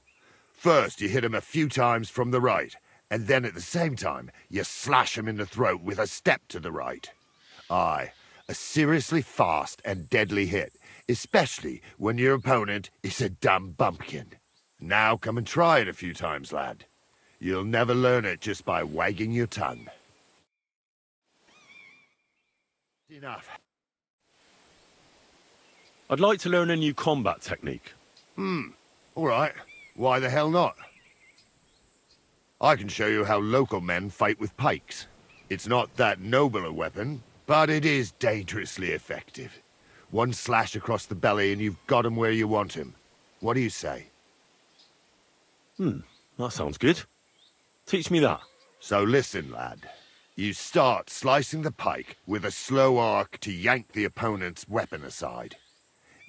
first you hit him a few times from the right, and then at the same time, you slash him in the throat with a step to the right. Aye, a seriously fast and deadly hit, especially when your opponent is a dumb bumpkin. Now come and try it a few times, lad. You'll never learn it just by wagging your tongue. Enough. I'd like to learn a new combat technique. All right. Why the hell not? I can show you how local men fight with pikes. It's not that noble a weapon, but it is dangerously effective. One slash across the belly and you've got him where you want him. What do you say? That sounds good. Teach me that. So listen, lad. You start slicing the pike with a slow arc to yank the opponent's weapon aside.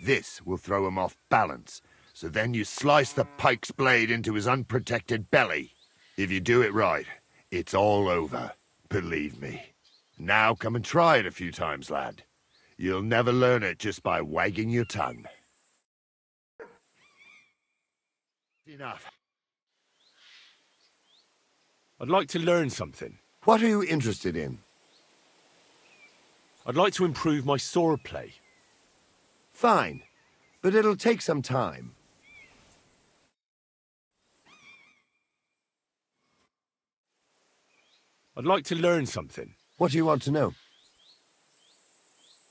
This will throw him off balance, so then you slice the pike's blade into his unprotected belly. If you do it right, it's all over, believe me. Now come and try it a few times, lad. You'll never learn it just by wagging your tongue. Enough. I'd like to learn something. What are you interested in? I'd like to improve my sword play. Fine, but it'll take some time. I'd like to learn something. What do you want to know?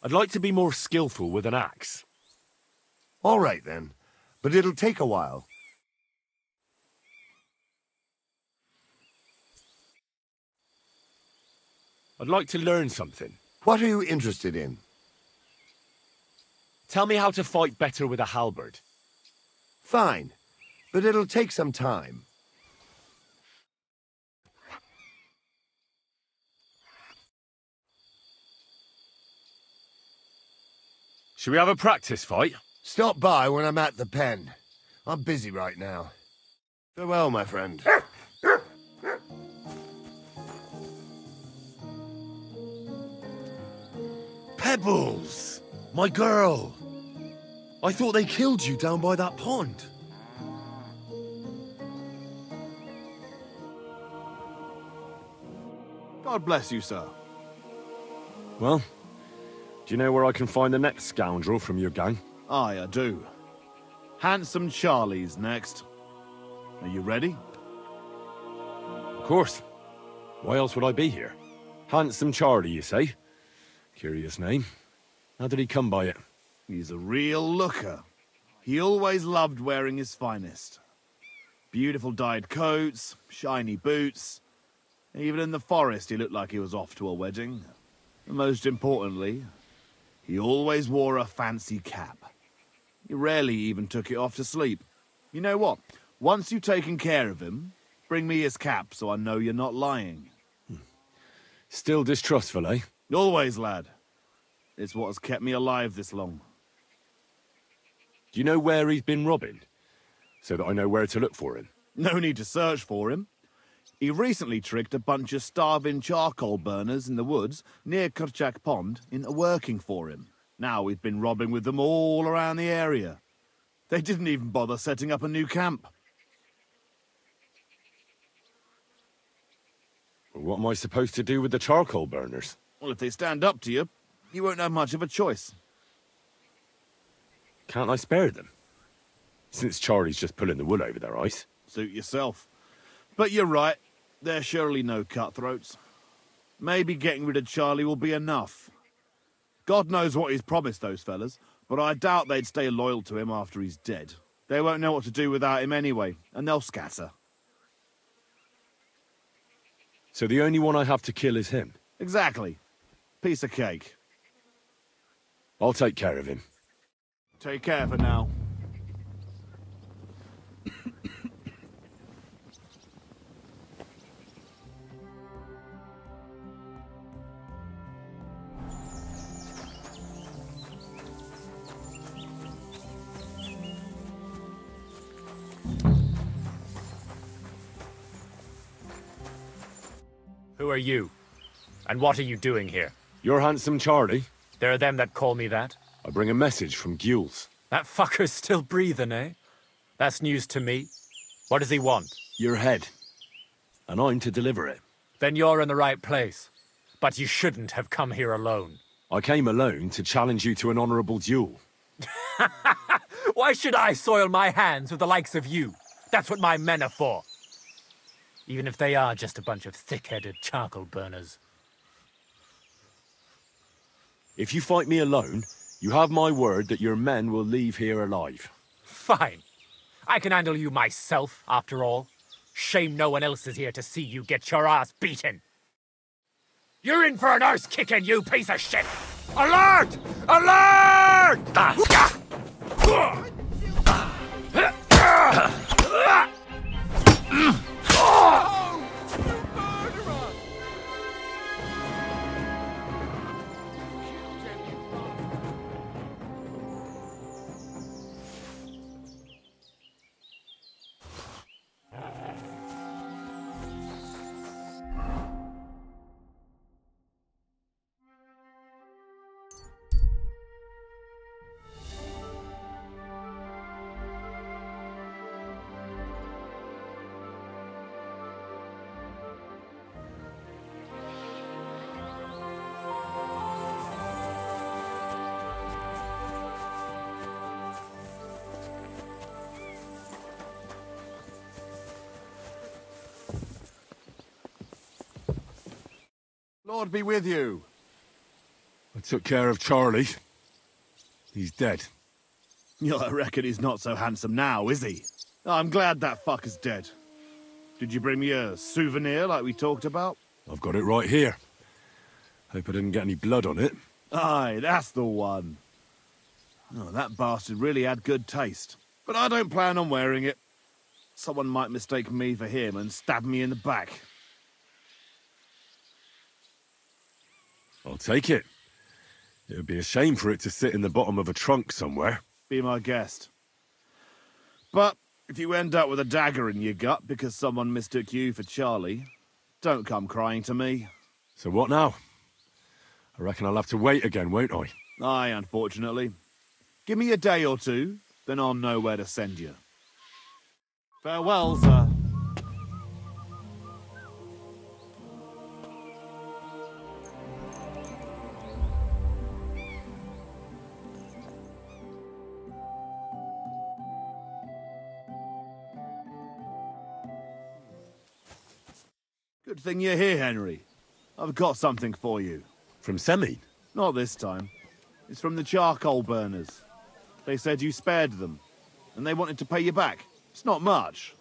I'd like to be more skillful with an axe. All right, then. But it'll take a while. I'd like to learn something. What are you interested in? Tell me how to fight better with a halberd. Fine, but it'll take some time. Should we have a practice fight? Stop by when I'm at the pen. I'm busy right now. Farewell, my friend. Pebbles! My girl! I thought they killed you down by that pond. God bless you, sir. Well, do you know where I can find the next scoundrel from your gang? Aye, I do. Handsome Charlie's next. Are you ready? Of course. Why else would I be here? Handsome Charlie, you say? Curious name. How did he come by it? He's a real looker. He always loved wearing his finest. Beautiful dyed coats, shiny boots. Even in the forest, he looked like he was off to a wedding. And most importantly, he always wore a fancy cap. He rarely even took it off to sleep. You know what? Once you've taken care of him, bring me his cap so I know you're not lying. Still distrustful, eh? Always, lad. It's what has kept me alive this long. Do you know where he's been robbing? So that I know where to look for him. No need to search for him. He recently tricked a bunch of starving charcoal burners in the woods near Kurchak Pond into working for him. Now we've been robbing with them all around the area. They didn't even bother setting up a new camp. Well, what am I supposed to do with the charcoal burners? Well, if they stand up to you, you won't have much of a choice. Can't I spare them? Since Charlie's just pulling the wool over their eyes. Suit yourself. But you're right, there's surely no cutthroats. Maybe getting rid of Charlie will be enough. God knows what he's promised those fellas, but I doubt they'd stay loyal to him after he's dead. They won't know what to do without him anyway, and they'll scatter. So the only one I have to kill is him? Exactly. Piece of cake. I'll take care of him. Take care for now. Who are you? And what are you doing here? You're Handsome Charlie? There are them that call me that. I bring a message from Gules. That fucker's still breathing, eh? That's news to me. What does he want? Your head. And I'm to deliver it. Then you're in the right place. But you shouldn't have come here alone. I came alone to challenge you to an honourable duel. Why should I soil my hands with the likes of you? That's what my men are for. Even if they are just a bunch of thick-headed charcoal burners. If you fight me alone, you have my word that your men will leave here alive. Fine. I can handle you myself, after all. Shame no one else is here to see you get your ass beaten. You're in for an arse kicking, you piece of shit! Alert! Alert! Lord be with you. I took care of Charlie. He's dead. Yeah, I reckon he's not so handsome now, is he? I'm glad that fucker's dead. Did you bring me a souvenir like we talked about? I've got it right here. Hope I didn't get any blood on it. Aye, that's the one. Oh, that bastard really had good taste. But I don't plan on wearing it. Someone might mistake me for him and stab me in the back. I'll take it. It would be a shame for it to sit in the bottom of a trunk somewhere. Be my guest. But if you end up with a dagger in your gut because someone mistook you for Charlie, don't come crying to me. So what now? I reckon I'll have to wait again, won't I? Aye, unfortunately. Give me a day or two, then I'll know where to send you. Farewell, sir. Good thing you're here, Henry. I've got something for you. From Semi? Not this time. It's from the charcoal burners. They said you spared them, and they wanted to pay you back. It's not much,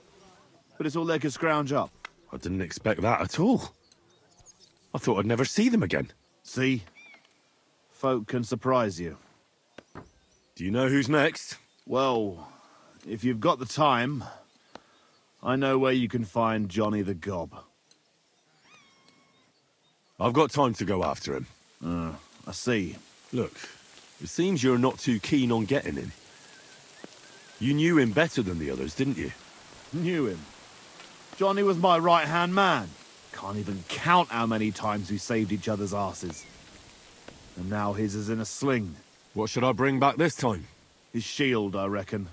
but it's all they could scrounge up. I didn't expect that at all. I thought I'd never see them again. See? Folk can surprise you. Do you know who's next? Well, if you've got the time, I know where you can find Johnny the Gob. I've got time to go after him. I see. Look, it seems you're not too keen on getting him. You knew him better than the others, didn't you? Knew him. Johnny was my right-hand man. Can't even count how many times we saved each other's asses. And now his is in a sling. What should I bring back this time? His shield, I reckon.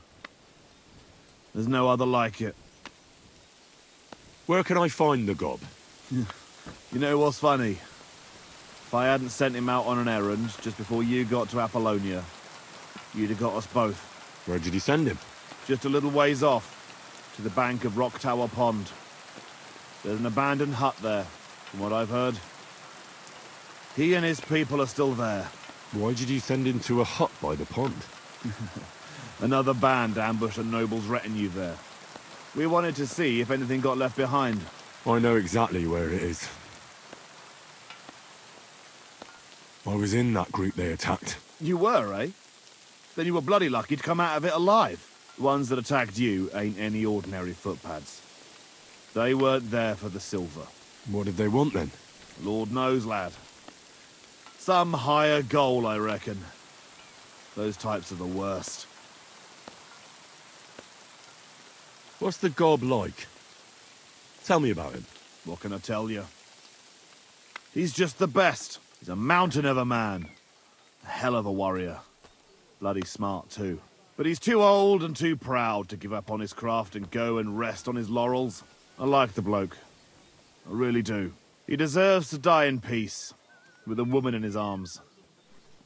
There's no other like it. Where can I find the Gob? You know what's funny? If I hadn't sent him out on an errand just before you got to Apollonia, you'd have got us both. Where did you send him? Just a little ways off, to the bank of Rock Tower Pond. There's an abandoned hut there, from what I've heard. He and his people are still there. Why did you send him to a hut by the pond? Another band ambushed a noble's retinue there. We wanted to see if anything got left behind. I know exactly where it is. I was in that group they attacked. You were, eh? Then you were bloody lucky to come out of it alive. The ones that attacked you ain't any ordinary footpads. They weren't there for the silver. What did they want then? Lord knows, lad. Some higher goal, I reckon. Those types are the worst. What's the Gob like? Tell me about him. What can I tell you? He's just the best. He's a mountain of a man. A hell of a warrior. Bloody smart, too. But he's too old and too proud to give up on his craft and go and rest on his laurels. I like the bloke. I really do. He deserves to die in peace, with a woman in his arms.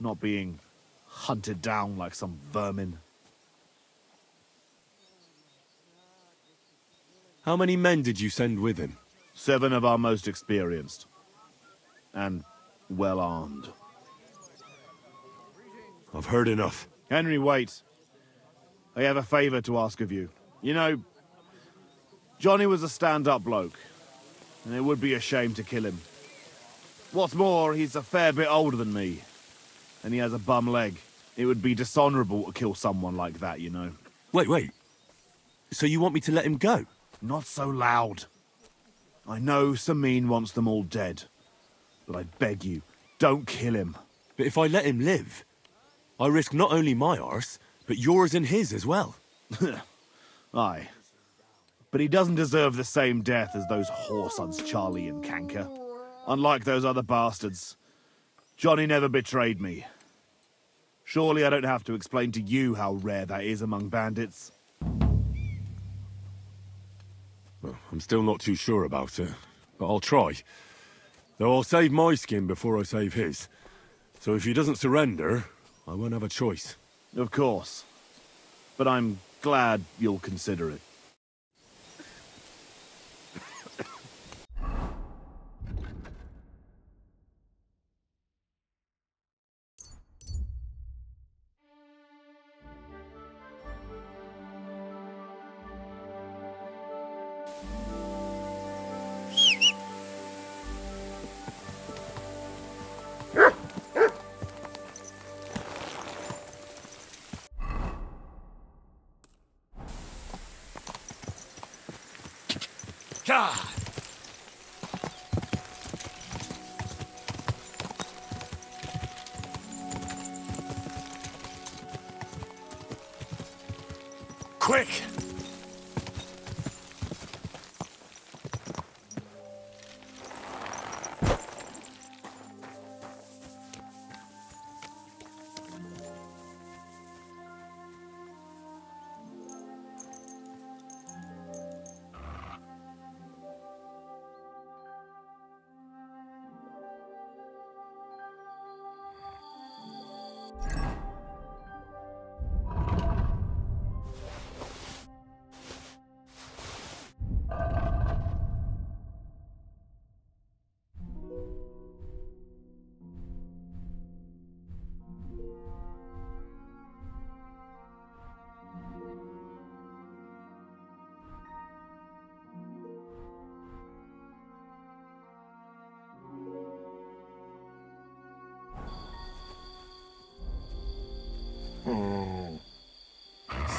Not being hunted down like some vermin. How many men did you send with him? 7 of our most experienced. And well-armed. I've heard enough. Henry, wait. I have a favor to ask of you. You know, Johnny was a stand-up bloke, and it would be a shame to kill him. What's more, he's a fair bit older than me, and he has a bum leg. It would be dishonorable to kill someone like that, you know. Wait. So you want me to let him go? Not so loud. I know Samin wants them all dead, but I beg you, don't kill him. But if I let him live, I risk not only my arse, but yours and his as well. Aye. But he doesn't deserve the same death as those whoresons Charlie and Canker. Unlike those other bastards, Johnny never betrayed me. Surely I don't have to explain to you how rare that is among bandits. Well, I'm still not too sure about it, but I'll try. Though I'll save my skin before I save his. So if he doesn't surrender, I won't have a choice. Of course. But I'm glad you'll consider it. God! Quick!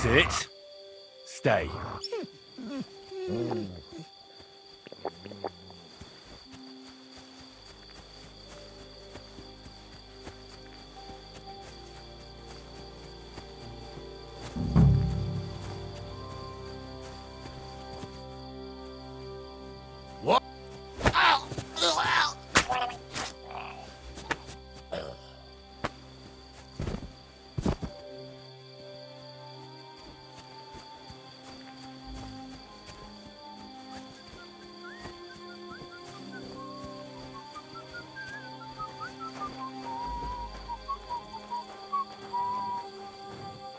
Sit. Stay. What?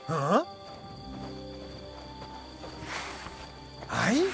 Huh? I?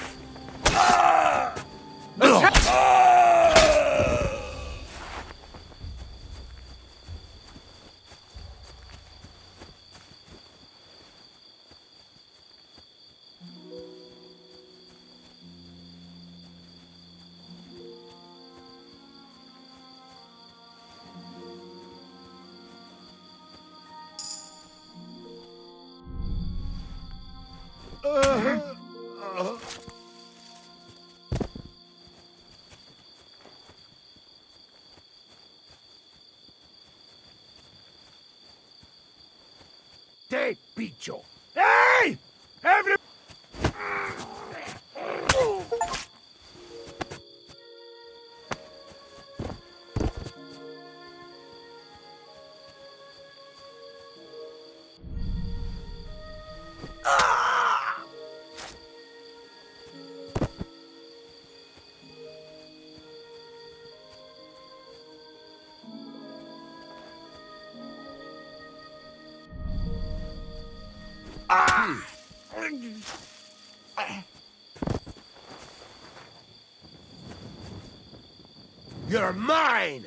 Te picho. Hey! Every... You're mine!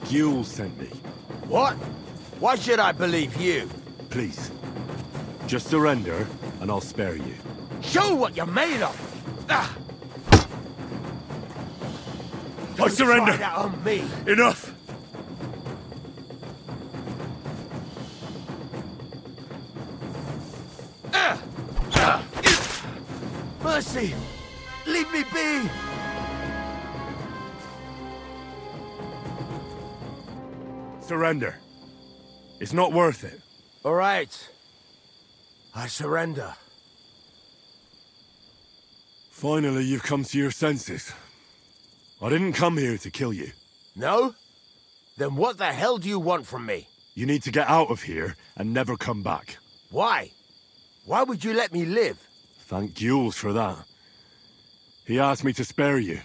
Gules sent me. What? Why should I believe you? Please. Just surrender, and I'll spare you. Show what you're made of! Ah. I surrender! Try that on me! Enough! Mercy! Leave me be! Surrender. It's not worth it. All right. I surrender. Finally, you've come to your senses. I didn't come here to kill you. No? Then what the hell do you want from me? You need to get out of here and never come back. Why? Why would you let me live? Thank Gules for that. He asked me to spare you.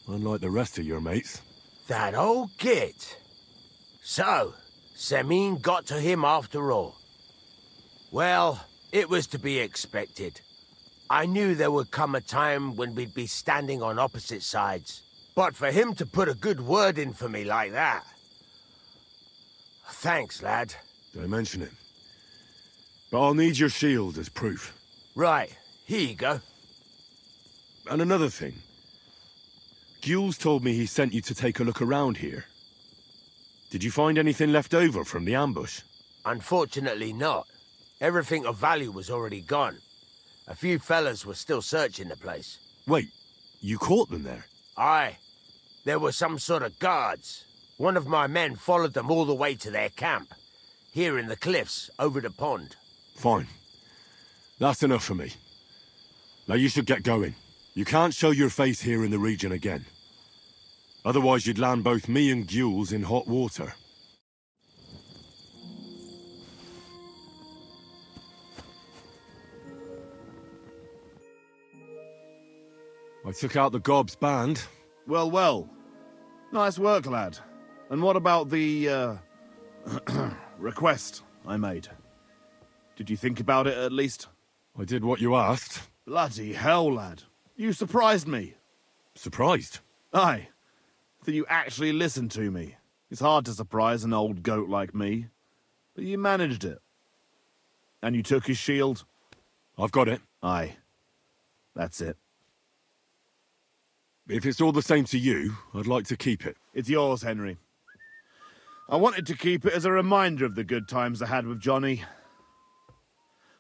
Unlike the rest of your mates. That old git. So, Semin got to him after all. Well, it was to be expected. I knew there would come a time when we'd be standing on opposite sides. But for him to put a good word in for me like that... Thanks, lad. Don't mention it. But I'll need your shield as proof. Right, here you go. And another thing. Gules told me he sent you to take a look around here. Did you find anything left over from the ambush? Unfortunately not. Everything of value was already gone. A few fellas were still searching the place. Wait, you caught them there? Aye. There were some sort of guards. One of my men followed them all the way to their camp. Here in the cliffs, over the pond. Fine. That's enough for me. Now you should get going. You can't show your face here in the region again. Otherwise you'd land both me and Gules in hot water. I took out the Gob's band. Well, well. Nice work, lad. And what about the, request I made? Did you think about it, at least? I did what you asked. Bloody hell, lad. You surprised me. Surprised? Aye. That you actually listened to me. It's hard to surprise an old goat like me. But you managed it. And you took his shield? I've got it. Aye. That's it. If it's all the same to you, I'd like to keep it. It's yours, Henry. I wanted to keep it as a reminder of the good times I had with Johnny.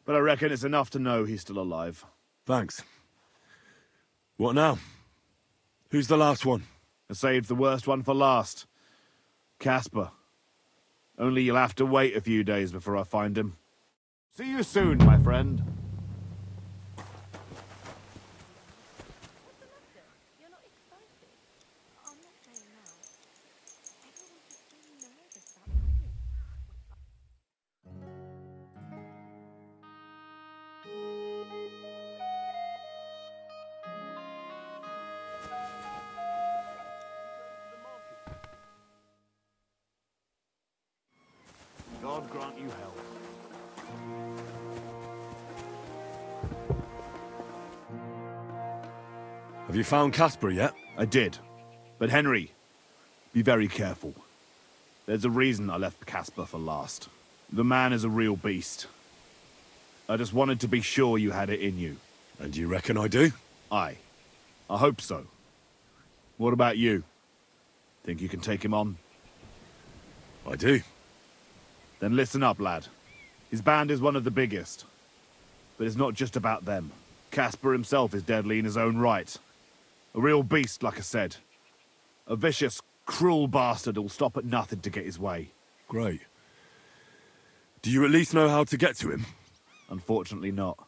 but I reckon it's enough to know he's still alive. Thanks. What now? Who's the last one? I saved the worst one for last. Casper. Only you'll have to wait a few days before I find him. See you soon, my friend. God grant you health. Have you found Casper yet? I did. But Henry, be very careful. There's a reason I left Casper for last. The man is a real beast. I just wanted to be sure you had it in you. And you reckon I do? Aye. I hope so. What about you? Think you can take him on? I do. Then listen up, lad. His band is one of the biggest. But it's not just about them. Casper himself is deadly in his own right. A real beast, like I said. A vicious, cruel bastard who'll stop at nothing to get his way. Great. Do you at least know how to get to him? Unfortunately not.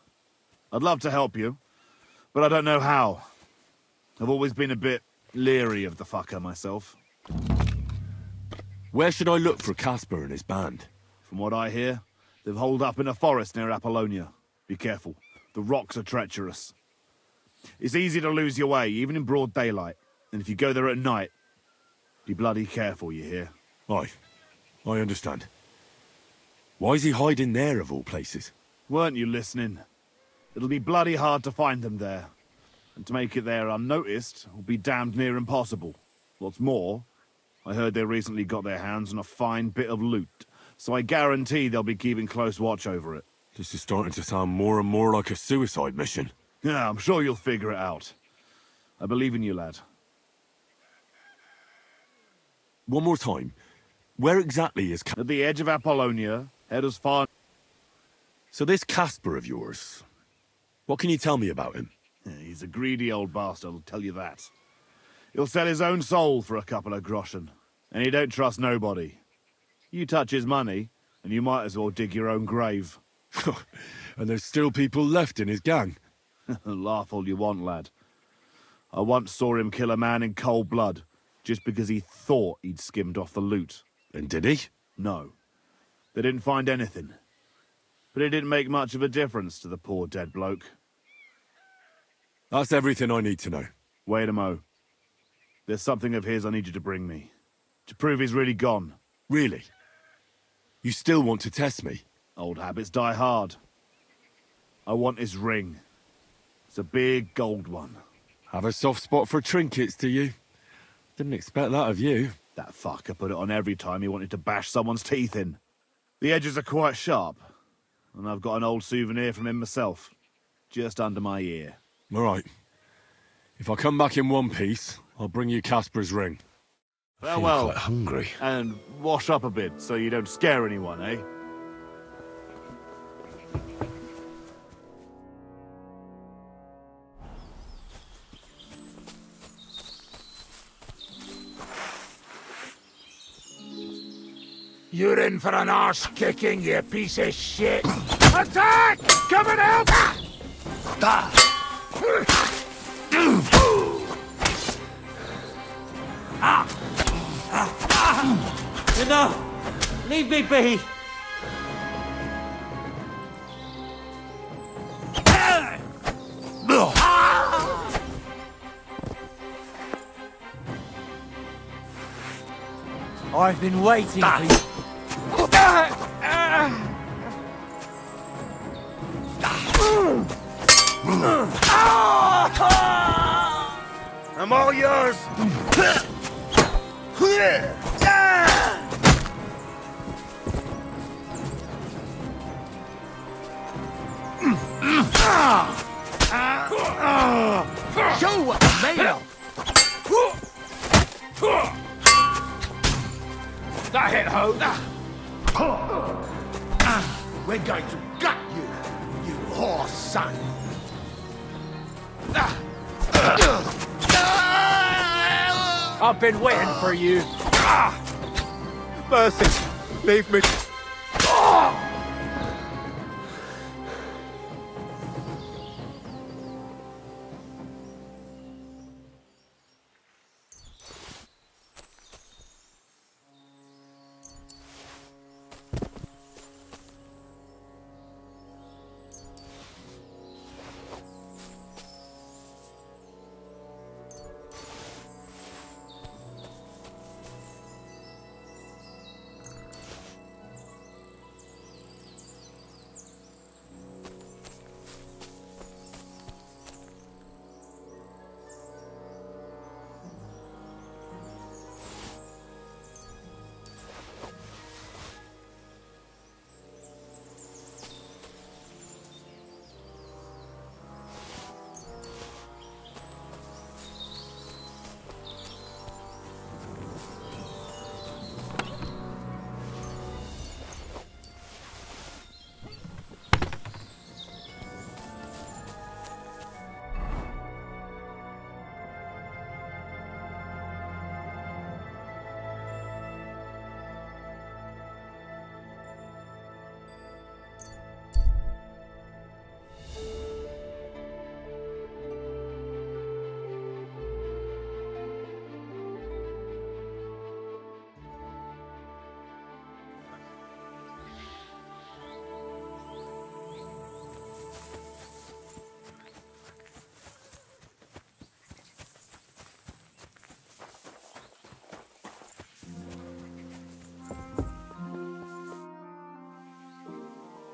I'd love to help you, but I don't know how. I've always been a bit leery of the fucker myself. Where should I look for Casper and his band? From what I hear, they've holed up in a forest near Apollonia. Be careful. The rocks are treacherous. It's easy to lose your way, even in broad daylight. And if you go there at night, be bloody careful, you hear? Aye. I understand. Why is he hiding there, of all places? Weren't you listening? It'll be bloody hard to find them there. And to make it there unnoticed will be damned near impossible. What's more, I heard they recently got their hands on a fine bit of loot. So I guarantee they'll be keeping close watch over it. This is starting to sound more and more like a suicide mission. Yeah, I'm sure you'll figure it out. I believe in you, lad. One more time. Where exactly is At the edge of Apollonia, head as far... So this Casper of yours, what can you tell me about him? He's a greedy old bastard, I'll tell you that. He'll sell his own soul for a couple of groschen. And he don't trust nobody. You touch his money, and you might as well dig your own grave. And there's still people left in his gang? Laugh all you want, lad. I once saw him kill a man in cold blood, just because he thought he'd skimmed off the loot. And did he? No. They didn't find anything. But it didn't make much of a difference to the poor dead bloke. That's everything I need to know. Wait a mo. There's something of his I need you to bring me. To prove he's really gone. Really? You still want to test me? Old habits die hard. I want his ring. It's a big gold one. Have a soft spot for trinkets, do you? Didn't expect that of you. That fucker put it on every time he wanted to bash someone's teeth in. The edges are quite sharp. And I've got an old souvenir from him myself. Just under my ear. All right. If I come back in one piece, I'll bring you Casper's ring. Farewell. I'm quite hungry. And wash up a bit so you don't scare anyone, eh? You're in for an arse-kicking, you piece of shit! Attack! Come and help! Enough! Leave me be! I've been waiting for you. I'm all yours! Show what I'm made of! That hit home! We're going to gut you! son. I've been waiting for you. Mercy, leave me.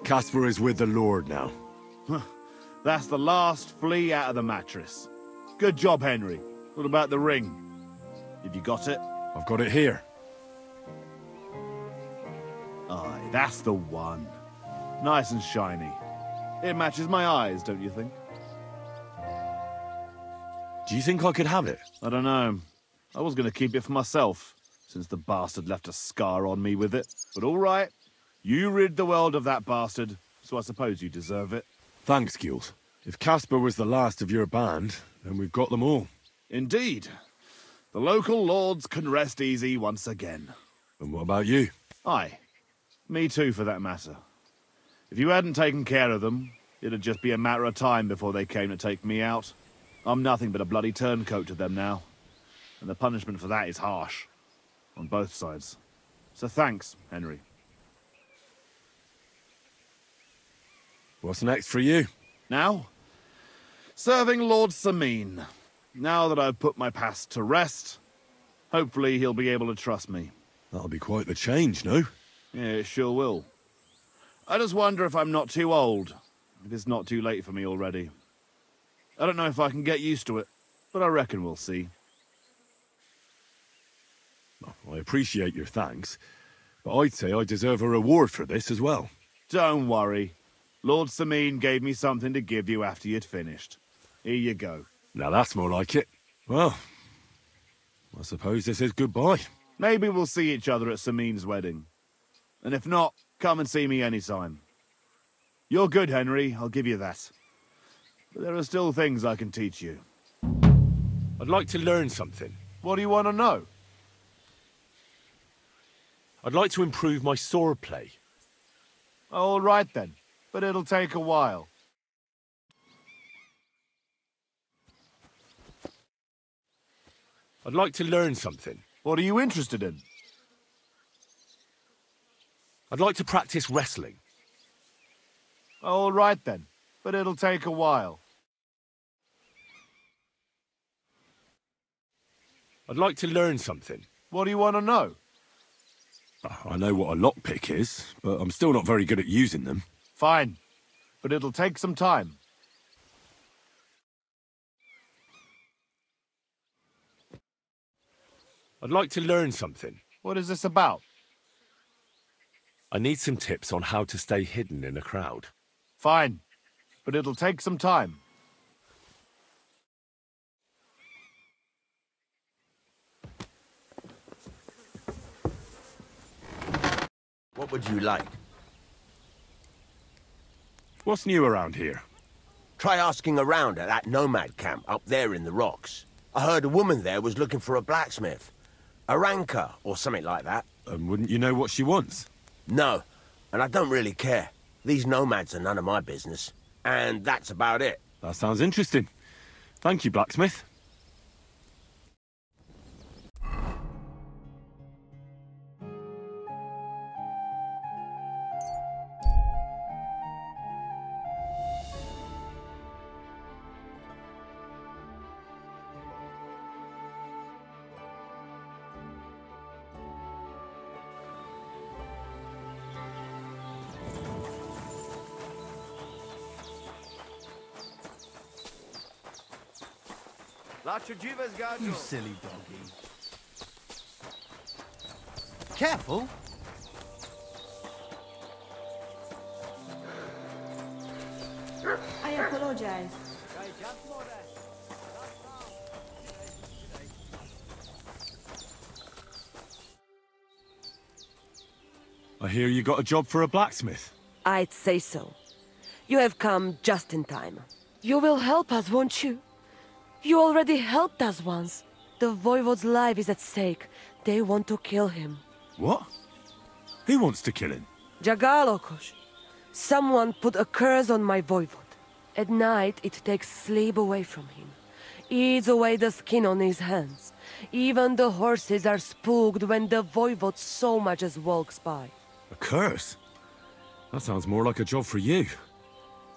Caspar is with the Lord now. That's the last flea out of the mattress. Good job, Henry. What about the ring? Have you got it? I've got it here. Aye, that's the one. Nice and shiny. It matches my eyes, don't you think? Do you think I could have it? I don't know. I was going to keep it for myself, since the bastard left a scar on me with it. But all right. You rid the world of that bastard, so I suppose you deserve it. Thanks, Gules. If Caspar was the last of your band, then we've got them all. Indeed. The local lords can rest easy once again. And what about you? Aye. Me too, for that matter. If you hadn't taken care of them, it'd just be a matter of time before they came to take me out. I'm nothing but a bloody turncoat to them now. And the punishment for that is harsh. On both sides. So thanks, Henry. What's next for you? Now? Serving Lord Sameen. Now that I've put my past to rest, hopefully he'll be able to trust me. That'll be quite the change, no? Yeah, it sure will. I just wonder if I'm not too old. If it's not too late for me already. I don't know if I can get used to it, but I reckon we'll see. I appreciate your thanks, but I'd say I deserve a reward for this as well. Don't worry. Lord Sameen gave me something to give you after you'd finished. Here you go. Now that's more like it. Well, I suppose this is goodbye. Maybe we'll see each other at Sameen's wedding. And if not, come and see me anytime. You're good, Henry, I'll give you that. But there are still things I can teach you. I'd like to learn something. What do you want to know? I'd like to improve my sword play. All right then, but it'll take a while. I'd like to learn something. What are you interested in? I'd like to practice wrestling. All right then, but it'll take a while. I'd like to learn something. What do you want to know? I know what a lockpick is, but I'm still not very good at using them. Fine, but it'll take some time. I'd like to learn something. What is this about? I need some tips on how to stay hidden in a crowd. Fine, but it'll take some time. What would you like? What's new around here? Try asking around at that nomad camp up there in the rocks. I heard a woman there was looking for a blacksmith. A ranker, or something like that. And wouldn't you know what she wants? No, and I don't really care. These nomads are none of my business. And that's about it. That sounds interesting. Thank you, blacksmith. You silly doggy. Careful. I apologize. I hear you got a job for a blacksmith. I'd say so. You have come just in time. You will help us, won't you? You already helped us once. The Voivode's life is at stake. They want to kill him. What? Who wants to kill him? Jagalokos. Someone put a curse on my Voivode. At night, it takes sleep away from him. Eats away the skin on his hands. Even the horses are spooked when the Voivode so much as walks by. A curse? That sounds more like a job for you.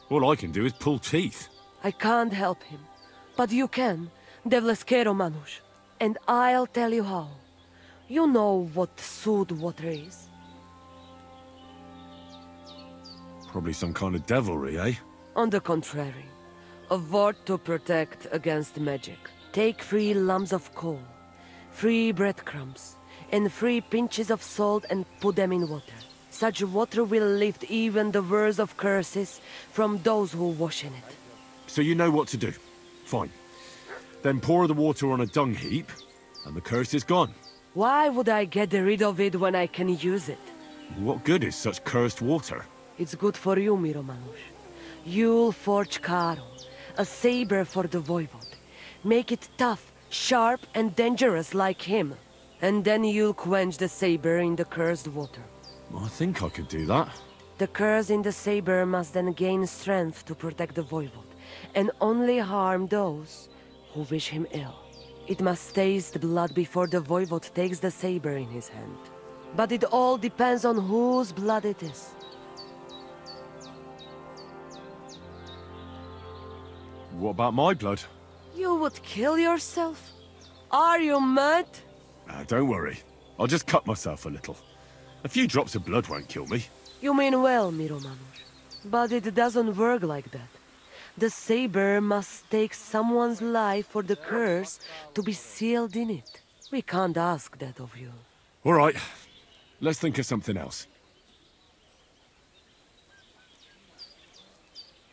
All I can do is pull teeth. I can't help him. But you can, Devleskero Manush. And I'll tell you how. You know what sooth water is? Probably some kind of devilry, eh? On the contrary. A ward to protect against magic. Take 3 lumps of coal, 3 breadcrumbs, and 3 pinches of salt and put them in water. Such water will lift even the worst of curses from those who wash in it. So you know what to do. Fine. Then pour the water on a dung heap, and the curse is gone. Why would I get rid of it when I can use it? What good is such cursed water? It's good for you, Miromanush. You'll forge Karo, a saber for the Voivode. Make it tough, sharp, and dangerous like him. And then you'll quench the saber in the cursed water. I think I could do that. The curse in the saber must then gain strength to protect the Voivode, and only harm those who wish him ill. It must taste blood before the Voivode takes the saber in his hand. But it all depends on whose blood it is. What about my blood? You would kill yourself? Are you mad? Don't worry. I'll just cut myself a little. A few drops of blood won't kill me. You mean well, Miromanush. But it doesn't work like that. The saber must take someone's life for the curse to be sealed in it. We can't ask that of you. All right. Let's think of something else.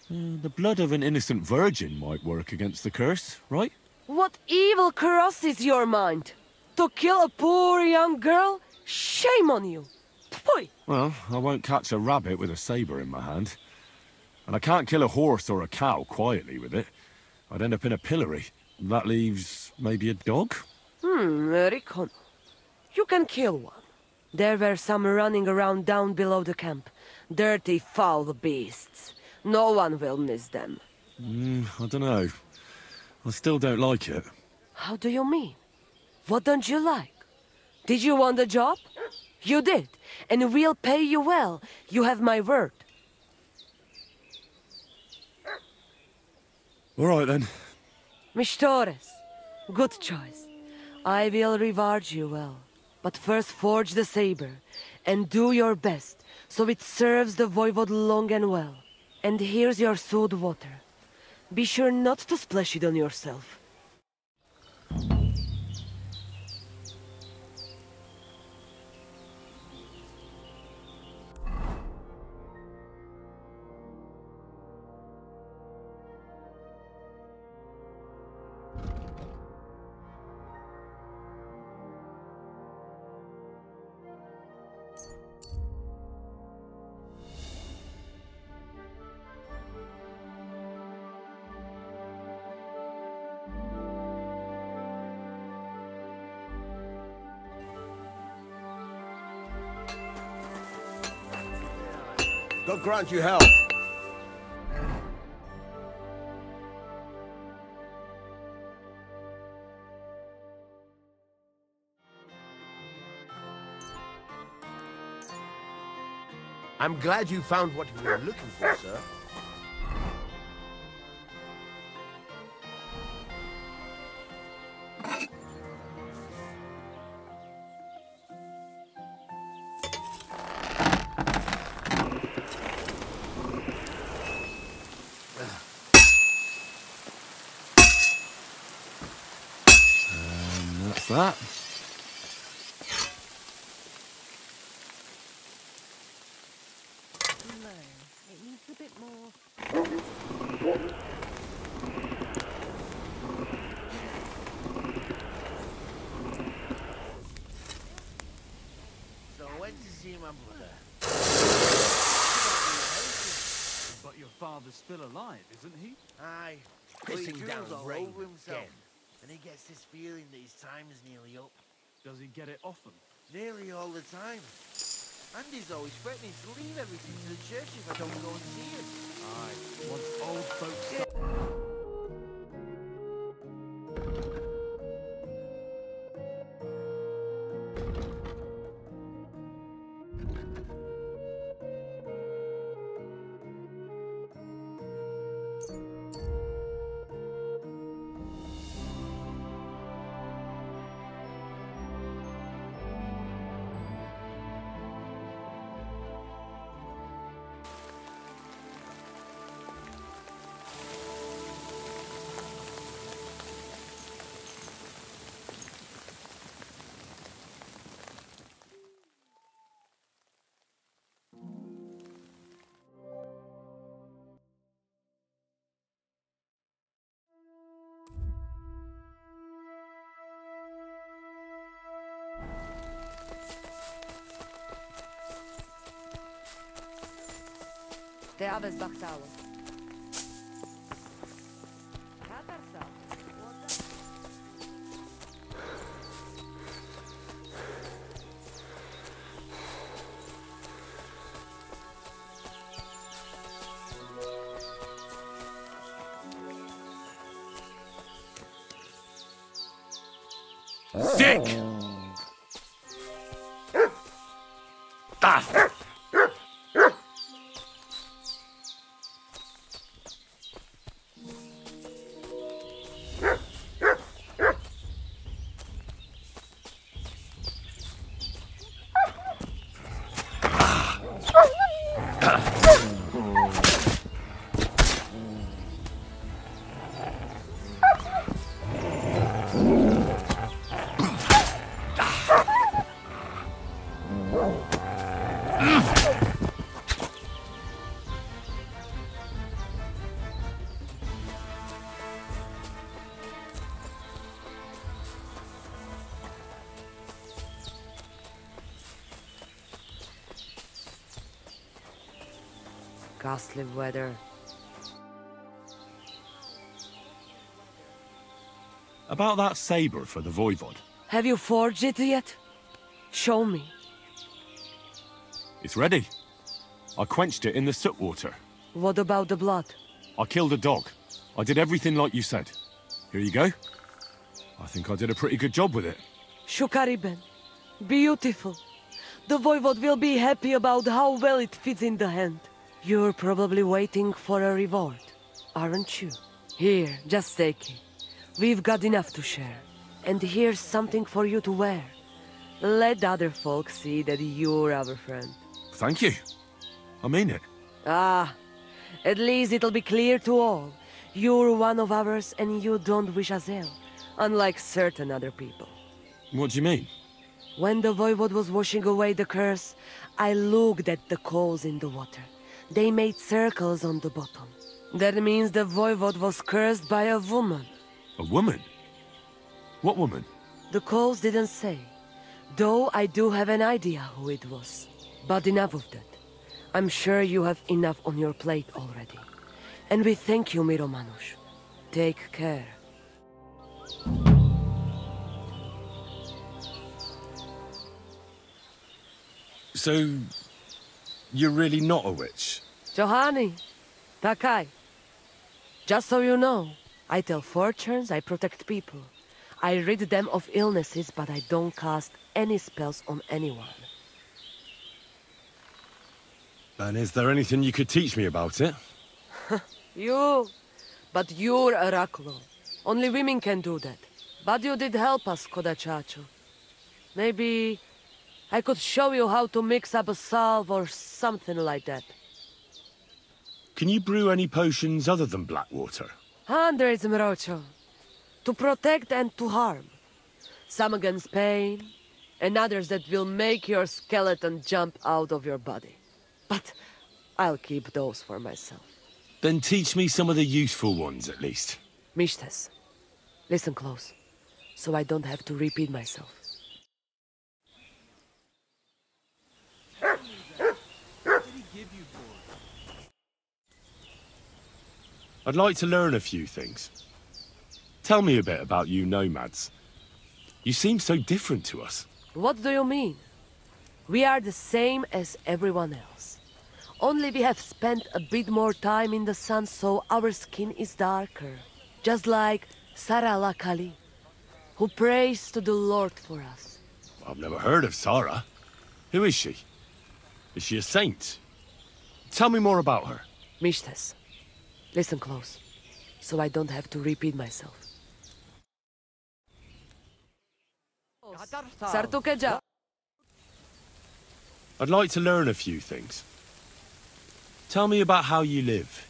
The blood of an innocent virgin might work against the curse, right? What evil crosses your mind? To kill a poor young girl? Shame on you! Poi! Well, I won't catch a rabbit with a saber in my hand. And I can't kill a horse or a cow quietly with it. I'd end up in a pillory. That leaves maybe a dog? Rikon. You can kill one. There were some running around down below the camp. Dirty, foul beasts. No one will miss them. I don't know. I still don't like it. How do you mean? What don't you like? Did you want the job? You did, and we'll pay you well. You have my word. All right, then. Mistores. Good choice. I will reward you well. But first forge the saber, and do your best, so it serves the Voivode long and well. And here's your sooth water. Be sure not to splash it on yourself. God grant you help. I'm glad you found what you were looking for, sir. That's that. It needs a bit more. So I went to see my brother. But your father's still alive, isn't he? Aye. Pissing down rain over himself. again. And he gets this feeling that his time is nearly up. Does he get it often? Nearly all the time. And he's always threatening to leave everything to the church if I don't go and see him. Aye. Once old folks... Te aveți bachtalu. Sick! Ghastly weather. About that saber for the Voivod. Have you forged it yet? Show me. It's ready. I quenched it in the soot water. What about the blood? I killed a dog. I did everything like you said. Here you go. I think I did a pretty good job with it. Shukariben. Beautiful. The Voivod will be happy about how well it fits in the hand. You're probably waiting for a reward, aren't you? Here, just take it. We've got enough to share. And here's something for you to wear. Let other folks see that you're our friend. Thank you. I mean it. Ah, at least it'll be clear to all. You're one of ours and you don't wish us ill, unlike certain other people. What do you mean? When the Voivod was washing away the curse, I looked at the coals in the water. They made circles on the bottom. That means the Voivod was cursed by a woman. A woman? What woman? The coals didn't say, though I do have an idea who it was. But enough of that. I'm sure you have enough on your plate already. And we thank you, Miromanush. Take care. So, you're really not a witch? Johanny, Takai. Just so you know, I tell fortunes, I protect people. I rid them of illnesses, but I don't cast any spells on anyone. And is there anything you could teach me about it? But you're Oraculo. Only women can do that. But you did help us, Kodachacho. Maybe I could show you how to mix up a salve or something like that. Can you brew any potions other than black water? Hundreds, Morocho. To protect and to harm. Some against pain, and others that will make your skeleton jump out of your body. But I'll keep those for myself. Then teach me some of the useful ones, at least. Mishtes, listen close, so I don't have to repeat myself. I'd like to learn a few things. Tell me a bit about you nomads. You seem so different to us. What do you mean? We are the same as everyone else. Only we have spent a bit more time in the sun, so our skin is darker. Just like Sarah Lakali, who prays to the Lord for us. I've never heard of Sarah. Who is she? Is she a saint? Tell me more about her. Mishtes, listen close, so I don't have to repeat myself. Sartukeja. I'd like to learn a few things. Tell me about how you live.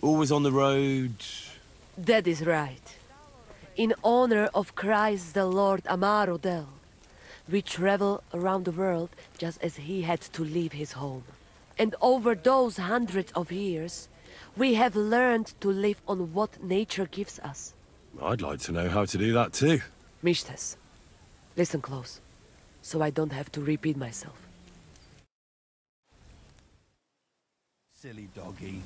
Always on the road? That is right. In honor of Christ the Lord Amarodel, we travel around the world just as he had to leave his home. And over those hundreds of years, we have learned to live on what nature gives us. I'd like to know how to do that too. Mishtes, listen close, so I don't have to repeat myself. Silly doggy.